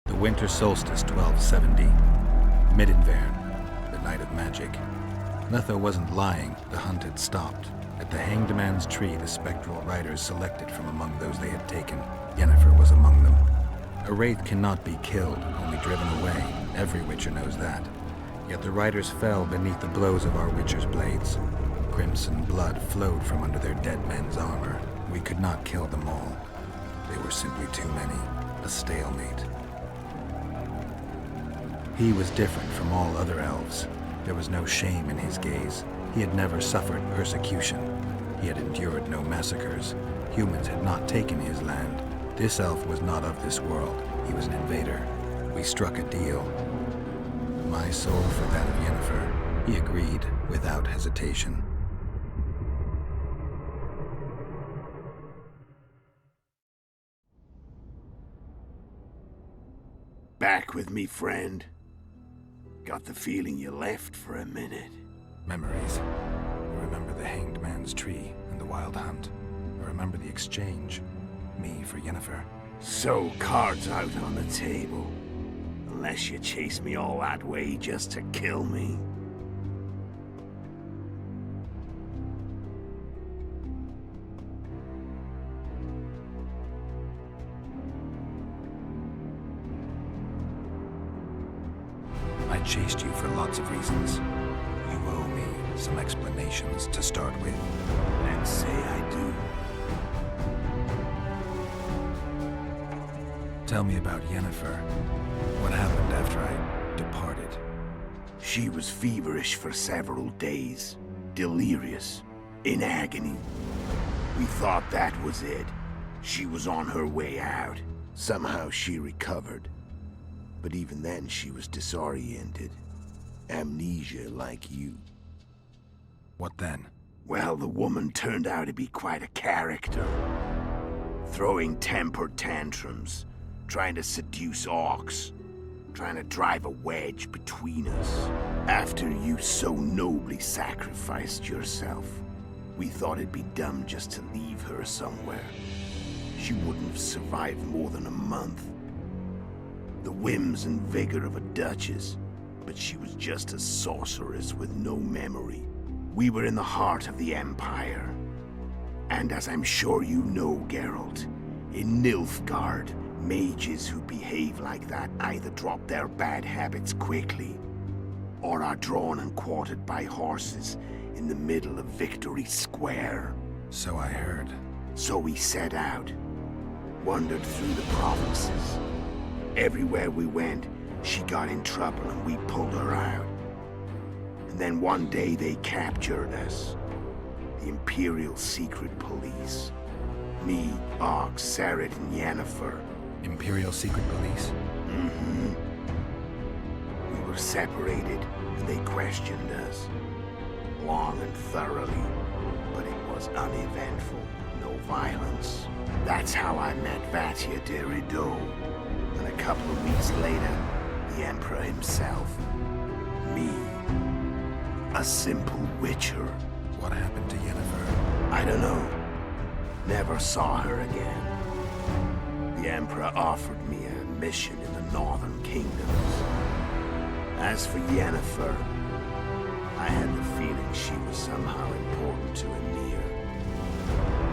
The winter solstice, 1270. Midinvern, the night of magic. Letho wasn't lying, the hunt had stopped. At the Hanged Man's Tree, the spectral riders selected from among those they had taken. Yennefer was among them. A wraith cannot be killed, only driven away. Every Witcher knows that. Yet the riders fell beneath the blows of our Witcher's blades. Crimson blood flowed from under their dead men's armor. We could not kill them all. They were simply too many. A stalemate. He was different from all other elves. There was no shame in his gaze. He had never suffered persecution. He had endured no massacres. Humans had not taken his land. This elf was not of this world. He was an invader. We struck a deal. My soul for that of Yennefer. He agreed without hesitation. Back with me, friend. Got the feeling you left for a minute. Memories. I remember the Hanged Man's Tree and the Wild Hunt. I remember the exchange. Me for Yennefer. So, cards out on the table. Unless you chase me all that way just to kill me. I chased you for lots of reasons. You owe me some explanations to start with. Let's say I do. Tell me about Yennefer. What happened after I departed? She was feverish for several days. Delirious. In agony. We thought that was it. She was on her way out. Somehow she recovered. But even then she was disoriented. Amnesia like you. What then? Well, the woman turned out to be quite a character. Throwing temper tantrums. Trying to seduce orcs. Trying to drive a wedge between us. After you so nobly sacrificed yourself, we thought it'd be dumb just to leave her somewhere. She wouldn't have survived more than a month. The whims and vigor of a duchess, but she was just a sorceress with no memory. We were in the heart of the Empire. And as I'm sure you know, Geralt, in Nilfgaard, mages who behave like that either drop their bad habits quickly, or are drawn and quartered by horses in the middle of Victory Square. So I heard. So we set out, wandered through the provinces. Everywhere we went, she got in trouble and we pulled her out. And then one day they captured us. The Imperial Secret Police. Me, Og, Serret, and Yennefer. Imperial Secret Police? Mm-hmm. We were separated, and they questioned us. Long and thoroughly, but it was uneventful. No violence. That's how I met Vatia de Rideau. And a couple of weeks later, the Emperor himself. Me. A simple Witcher. What happened to Yennefer? I don't know. Never saw her again. The Emperor offered me a mission in the Northern Kingdoms. As for Yennefer, I had the feeling she was somehow important to Emir.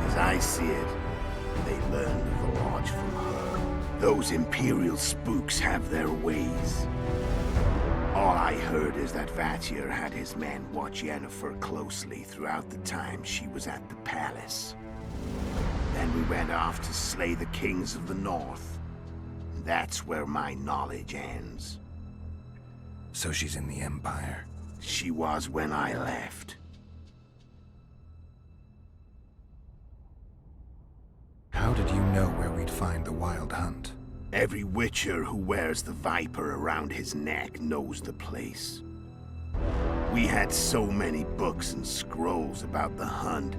As I see it, they learned of the Lodge from her. Those Imperial spooks have their ways. All I heard is that Vatir had his men watch Yennefer closely throughout the time she was at the palace. Then we went off to slay the kings of the North. That's where my knowledge ends. So she's in the Empire? She was when I left. How did you know where we'd find the Wild Hunt? Every Witcher who wears the viper around his neck knows the place. We had so many books and scrolls about the hunt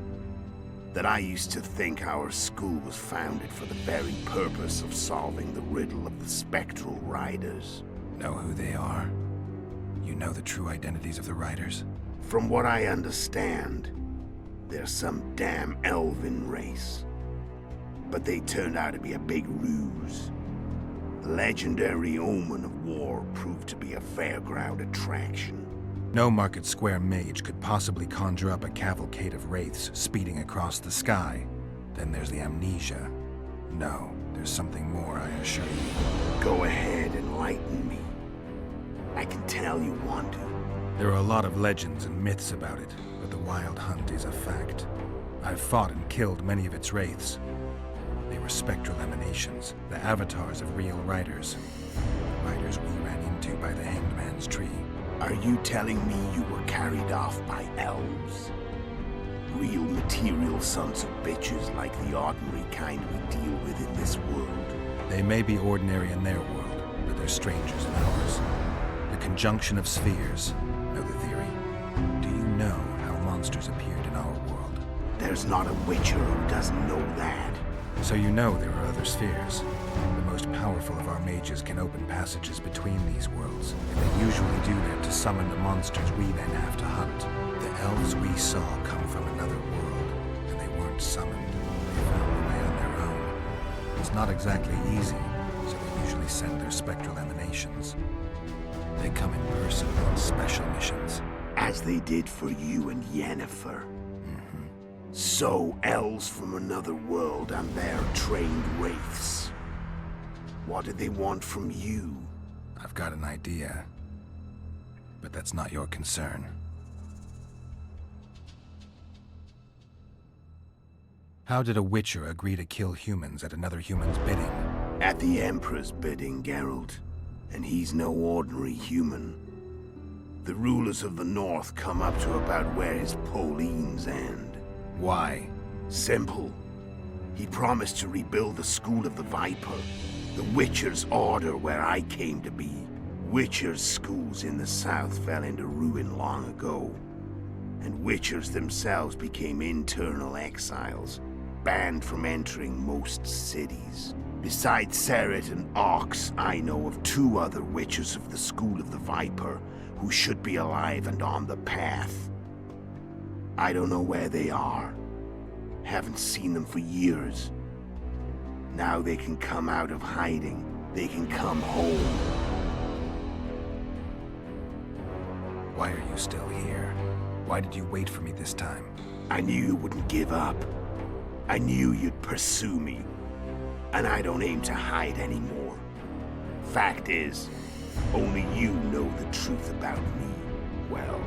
that I used to think our school was founded for the very purpose of solving the riddle of the spectral riders. Know who they are? You know the true identities of the riders? From what I understand, they're some damn elven race. But they turned out to be a big ruse. The legendary omen of war proved to be a fairground attraction. No Market Square mage could possibly conjure up a cavalcade of wraiths speeding across the sky. Then there's the amnesia. No, there's something more, I assure you. Go ahead, enlighten me. I can tell you want to. There are a lot of legends and myths about it, but the Wild Hunt is a fact. I've fought and killed many of its wraiths. They were spectral emanations, the avatars of real riders. The riders we ran into by the Hanged Man's Tree. Are you telling me you were carried off by elves? Real material sons of bitches like the ordinary kind we deal with in this world? They may be ordinary in their world, but they're strangers in ours. The conjunction of spheres. Know the theory? Do you know how monsters appeared in our world? There's not a Witcher who doesn't know that. So you know there are other spheres. The most powerful of our mages can open passages between these worlds, and they usually do that to summon the monsters we then have to hunt. The elves we saw come from another world, and they weren't summoned. They found the way on their own. It's not exactly easy, so they usually send their spectral emanations. They come in person on special missions. As they did for you and Yennefer. So, elves from another world and their trained wraiths. What do they want from you? I've got an idea, but that's not your concern. How did a Witcher agree to kill humans at another human's bidding? At the Emperor's bidding, Geralt. And he's no ordinary human. The rulers of the North come up to about where his Pauline's end. Why? Simple. He promised to rebuild the School of the Viper, the Witcher's order where I came to be. Witcher's schools in the south fell into ruin long ago, and Witchers themselves became internal exiles, banned from entering most cities. Besides Seret and Ox, I know of 2 other Witchers of the School of the Viper who should be alive and on the path. I don't know where they are. Haven't seen them for years. Now they can come out of hiding. They can come home. Why are you still here? Why did you wait for me this time? I knew you wouldn't give up. I knew you'd pursue me. And I don't aim to hide anymore. Fact is, only you know the truth about me. Well,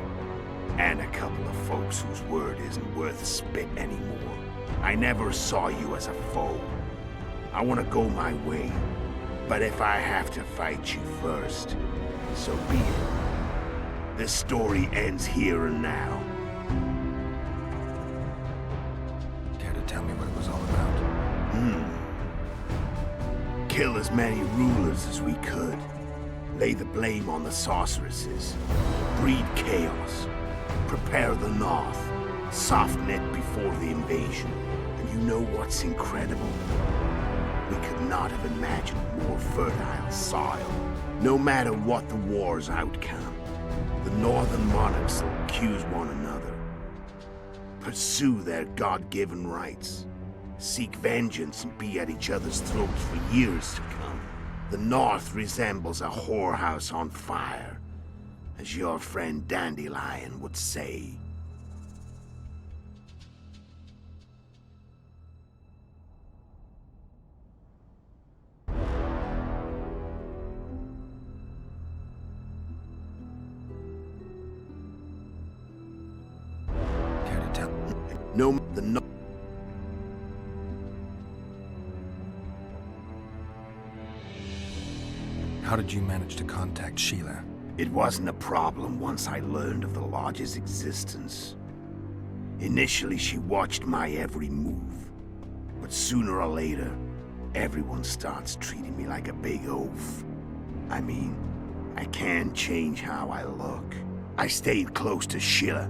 and a couple of folks whose word isn't worth spit anymore. I never saw you as a foe. I want to go my way, but if I have to fight you first, so be it. This story ends here and now. Care to tell me what it was all about? Kill as many rulers as we could. Lay the blame on the sorceresses. Breed chaos. Prepare the North. Soft net before the invasion. And you know what's incredible? We could not have imagined more fertile soil. No matter what the war's outcome, the northern monarchs will accuse one another. Pursue their God-given rights. seek vengeance and be at each other's throats for years to come. The North resembles a whorehouse on fire, as your friend Dandelion would say. Care to tell? No, the North. How did you manage to contact Sheila? It wasn't a problem once I learned of the Lodge's existence. Initially, she watched my every move. But sooner or later, everyone starts treating me like a big oaf. I mean, I can't change how I look. I stayed close to Sheila,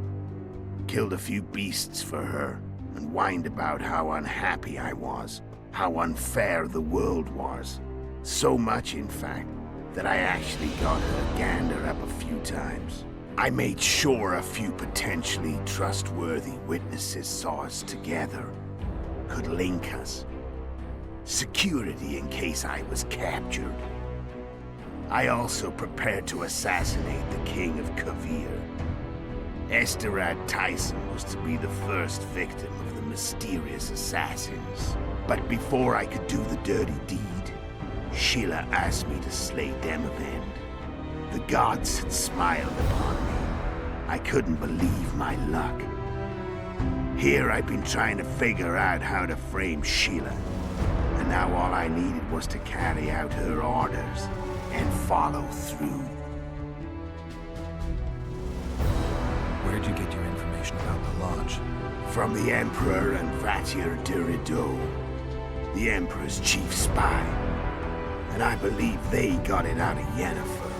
killed a few beasts for her, and whined about how unhappy I was, how unfair the world was. So much, in fact, that I actually got her gander up a few times. I made sure a few potentially trustworthy witnesses saw us together, could link us. Security in case I was captured. I also prepared to assassinate the King of Kavir. Esterad Tyson was to be the first victim of the mysterious assassins. But before I could do the dirty deed, Sheila asked me to slay Demavend. The gods had smiled upon me. I couldn't believe my luck. Here I've been trying to figure out how to frame Sheila, and now all I needed was to carry out her orders and follow through. Where'd you get your information about the Lodge? From the Emperor and Vatier de Rideau, the Emperor's chief spy. And I believe they got it out of Yennefer.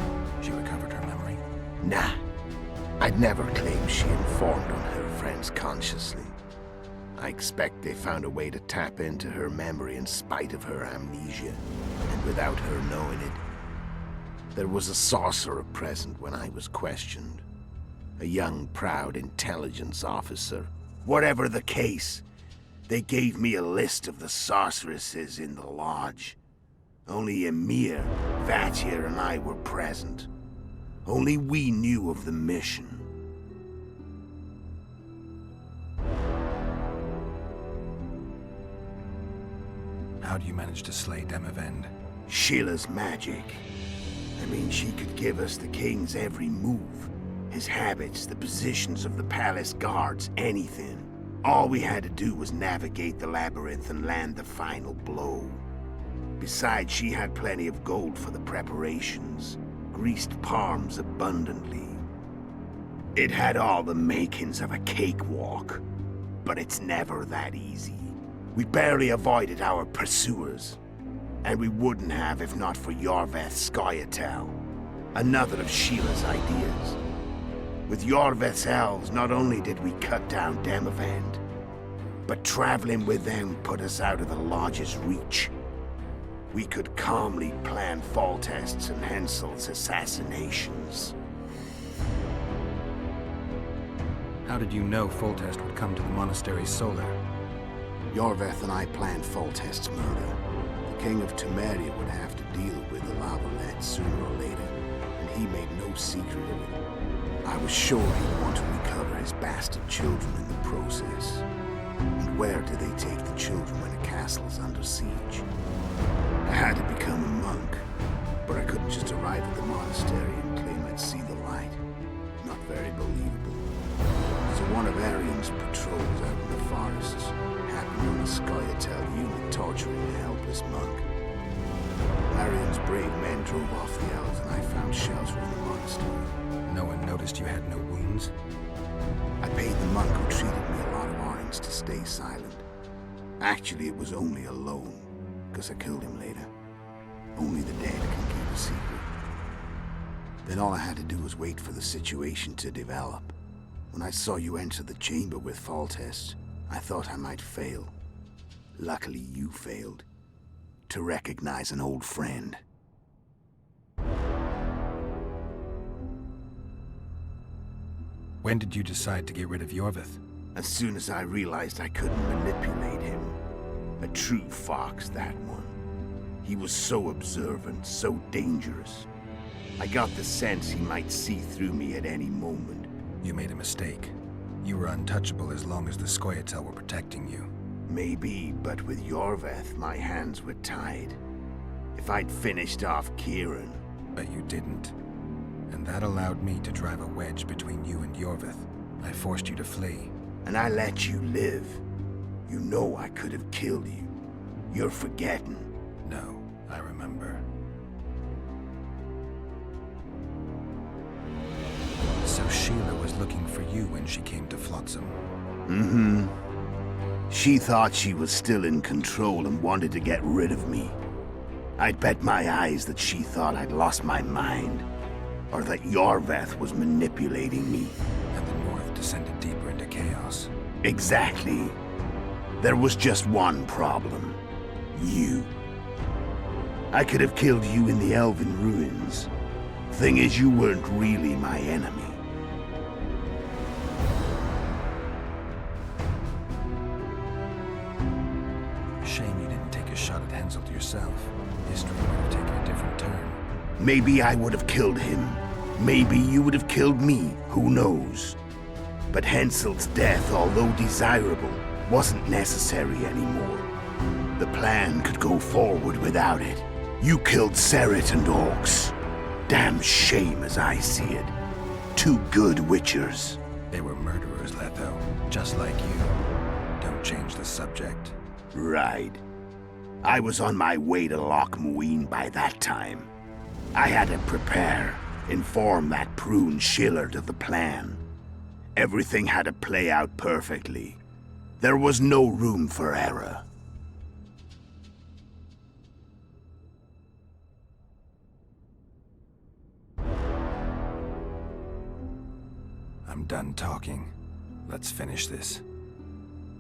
She recovered her memory? Nah. I'd never claim she informed on her friends consciously. I expect they found a way to tap into her memory in spite of her amnesia, and without her knowing it. There was a sorcerer present when I was questioned. A young, proud intelligence officer. Whatever the case, they gave me a list of the sorceresses in the Lodge. Only Emir, Vatier, and I were present. Only we knew of the mission. How do you manage to slay Demavend? Sheila's magic. I mean, she could give us the king's every move. His habits, the positions of the palace guards, anything. All we had to do was navigate the labyrinth and land the final blow. Besides, she had plenty of gold for the preparations. Greased palms abundantly. It had all the makings of a cakewalk. But it's never that easy. We barely avoided our pursuers. And we wouldn't have if not for Yorveth Scoia'tael, another of Sheila's ideas. With Yorveth's elves, not only did we cut down Demavend, but traveling with them put us out of the Lodge's reach. We could calmly plan Foltest's and Hensel's assassinations. How did you know Foltest would come to the monastery's solar? Yorveth and I planned Foltest's murder. The King of Temeria would have to deal with the Lavalette sooner or later, and he made no secret of it. I was sure he'd want to recover his bastard children in the process. And where do they take the children when a castle is under siege? I had to become a monk, but I couldn't just arrive at the monastery and claim I'd see the light. Not very believable. So one of Arian's patrols out in the forests happened on a Scoia'tael unit torturing a helpless monk. Arian's brave men drove off the elves and I found shelter in the monastery. No one noticed you had no wounds? I paid the monk who treated me a lot of orange to stay silent. Actually, it was only a loan, because I killed him later. Only the dead can keep a secret. Then all I had to do was wait for the situation to develop. When I saw you enter the chamber with Foltest, I thought I might fail. Luckily, you failed. To recognize an old friend. When did you decide to get rid of Yorveth? As soon as I realized I couldn't manipulate him. A true fox, that one. He was so observant, so dangerous. I got the sense he might see through me at any moment. You made a mistake. You were untouchable as long as the Scoia'tael were protecting you. Maybe, but with Yorveth, my hands were tied. If I'd finished off Kieran... But you didn't. And that allowed me to drive a wedge between you and Yorveth. I forced you to flee. And I let you live. You know I could have killed you. You're forgetting. No, I remember. So Sheila was looking for you when she came to Flotsam. Mm-hmm. She thought she was still in control and wanted to get rid of me. I'd bet my eyes that she thought I'd lost my mind, or that Yorveth was manipulating me. And the North descended deeper into chaos. Exactly. There was just one problem. You. I could have killed you in the Elven ruins. Thing is, you weren't really my enemy. Shame you didn't take a shot at Henselt yourself. History might have taken a different turn. Maybe I would have killed him. Maybe you would have killed me. Who knows? But Henselt's death, although desirable, wasn't necessary anymore. The plan could go forward without it. You killed Seret and Orcs. Damn shame as I see it. Two good Witchers. They were murderers, Letho. Just like you. Don't change the subject. Right. I was on my way to Loch Muin by that time. I had to prepare, inform that prune Shillard of the plan. Everything had to play out perfectly. There was no room for error. I'm done talking. Let's finish this.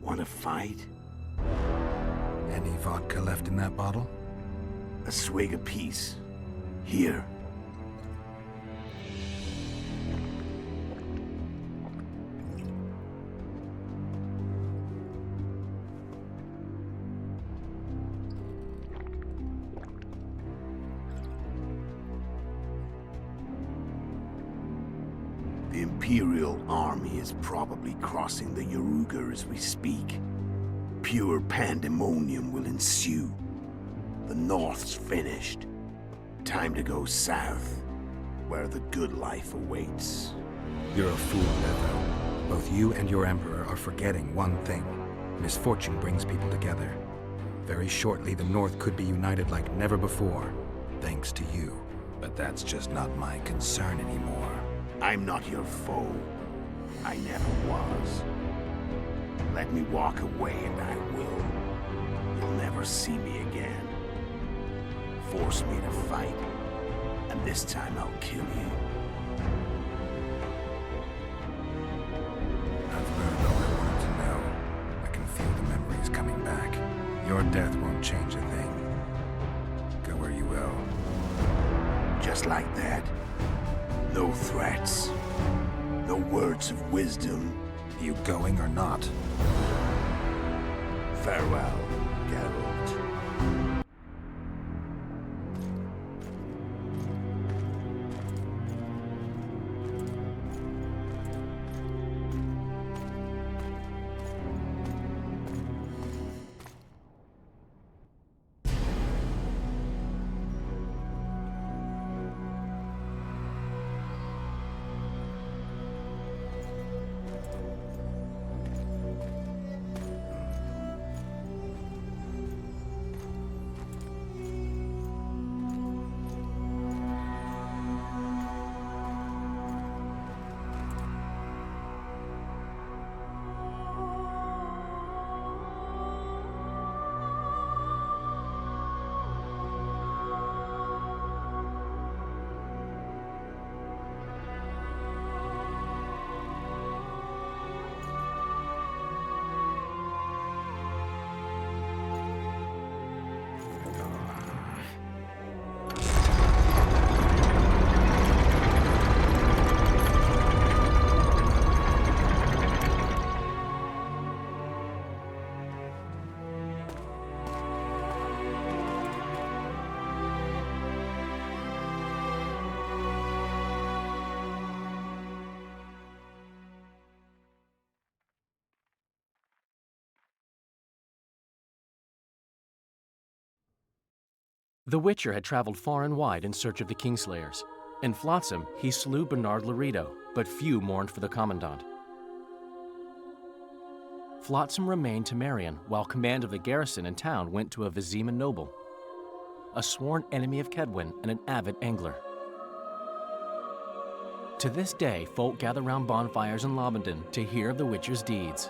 Want to fight? Any vodka left in that bottle? A swig apiece. Here. The Imperial army is probably crossing the Yaruga as we speak. Pure pandemonium will ensue. The North's finished. Time to go south, where the good life awaits. You're a fool, Letho. Both you and your Emperor are forgetting one thing. Misfortune brings people together. Very shortly, the North could be united like never before, thanks to you. But that's just not my concern anymore. I'm not your foe. I never was. Let me walk away and I will. You'll never see me again. Force me to fight, and this time I'll kill you. I've learned all I wanted to know. I can feel the memories coming back. Your death won't change a thing. Go where you will. Just like that. No threats. No words of wisdom. You going or not? Farewell, Geralt. The Witcher had traveled far and wide in search of the Kingslayers. In Flotsam, he slew Bernard Laredo, but few mourned for the Commandant. Flotsam remained Temerian, while command of the garrison and town went to a Vizima noble, a sworn enemy of Kedwen and an avid angler. To this day, folk gather round bonfires in Lobenden to hear of the Witcher's deeds.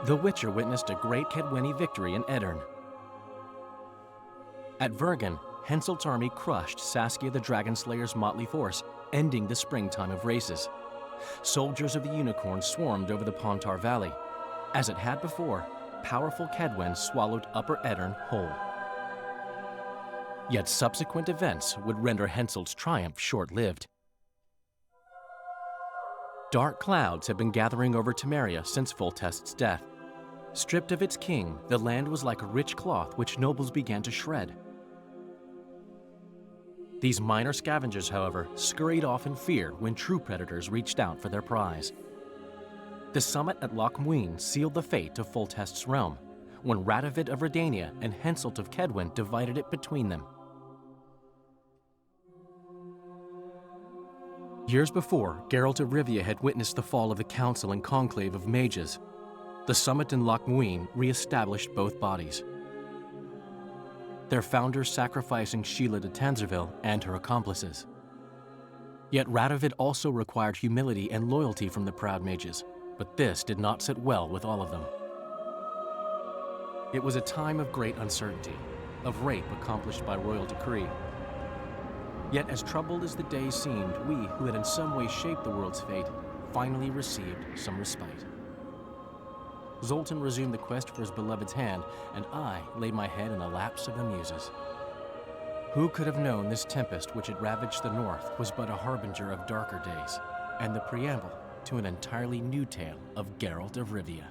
The Witcher witnessed a great Kedweni victory in Edirn. At Vergen, Henselt's army crushed Saskia the Dragonslayer's motley force, ending the springtime of races. Soldiers of the Unicorn swarmed over the Pontar Valley. As it had before, powerful Kedwen swallowed Upper Edirn whole. Yet subsequent events would render Henselt's triumph short-lived. Dark clouds had been gathering over Temeria since Foltest's death. Stripped of its king, the land was like a rich cloth which nobles began to shred. These minor scavengers, however, scurried off in fear when true predators reached out for their prize. The summit at Loch Muin sealed the fate of Foltest's realm, when Radovid of Redania and Henselt of Kedwen divided it between them. Years before, Geralt of Rivia had witnessed the fall of the Council and Conclave of Mages. The summit in Loch Muin re-established both bodies, their founders sacrificing Sheila de Tanzerville and her accomplices. Yet Radovid also required humility and loyalty from the proud mages, but this did not sit well with all of them. It was a time of great uncertainty, of rape accomplished by royal decree. Yet as troubled as the days seemed, we, who had in some way shaped the world's fate, finally received some respite. Zoltan resumed the quest for his beloved's hand, and I laid my head in the laps of the muses. Who could have known this tempest which had ravaged the north was but a harbinger of darker days, and the preamble to an entirely new tale of Geralt of Rivia?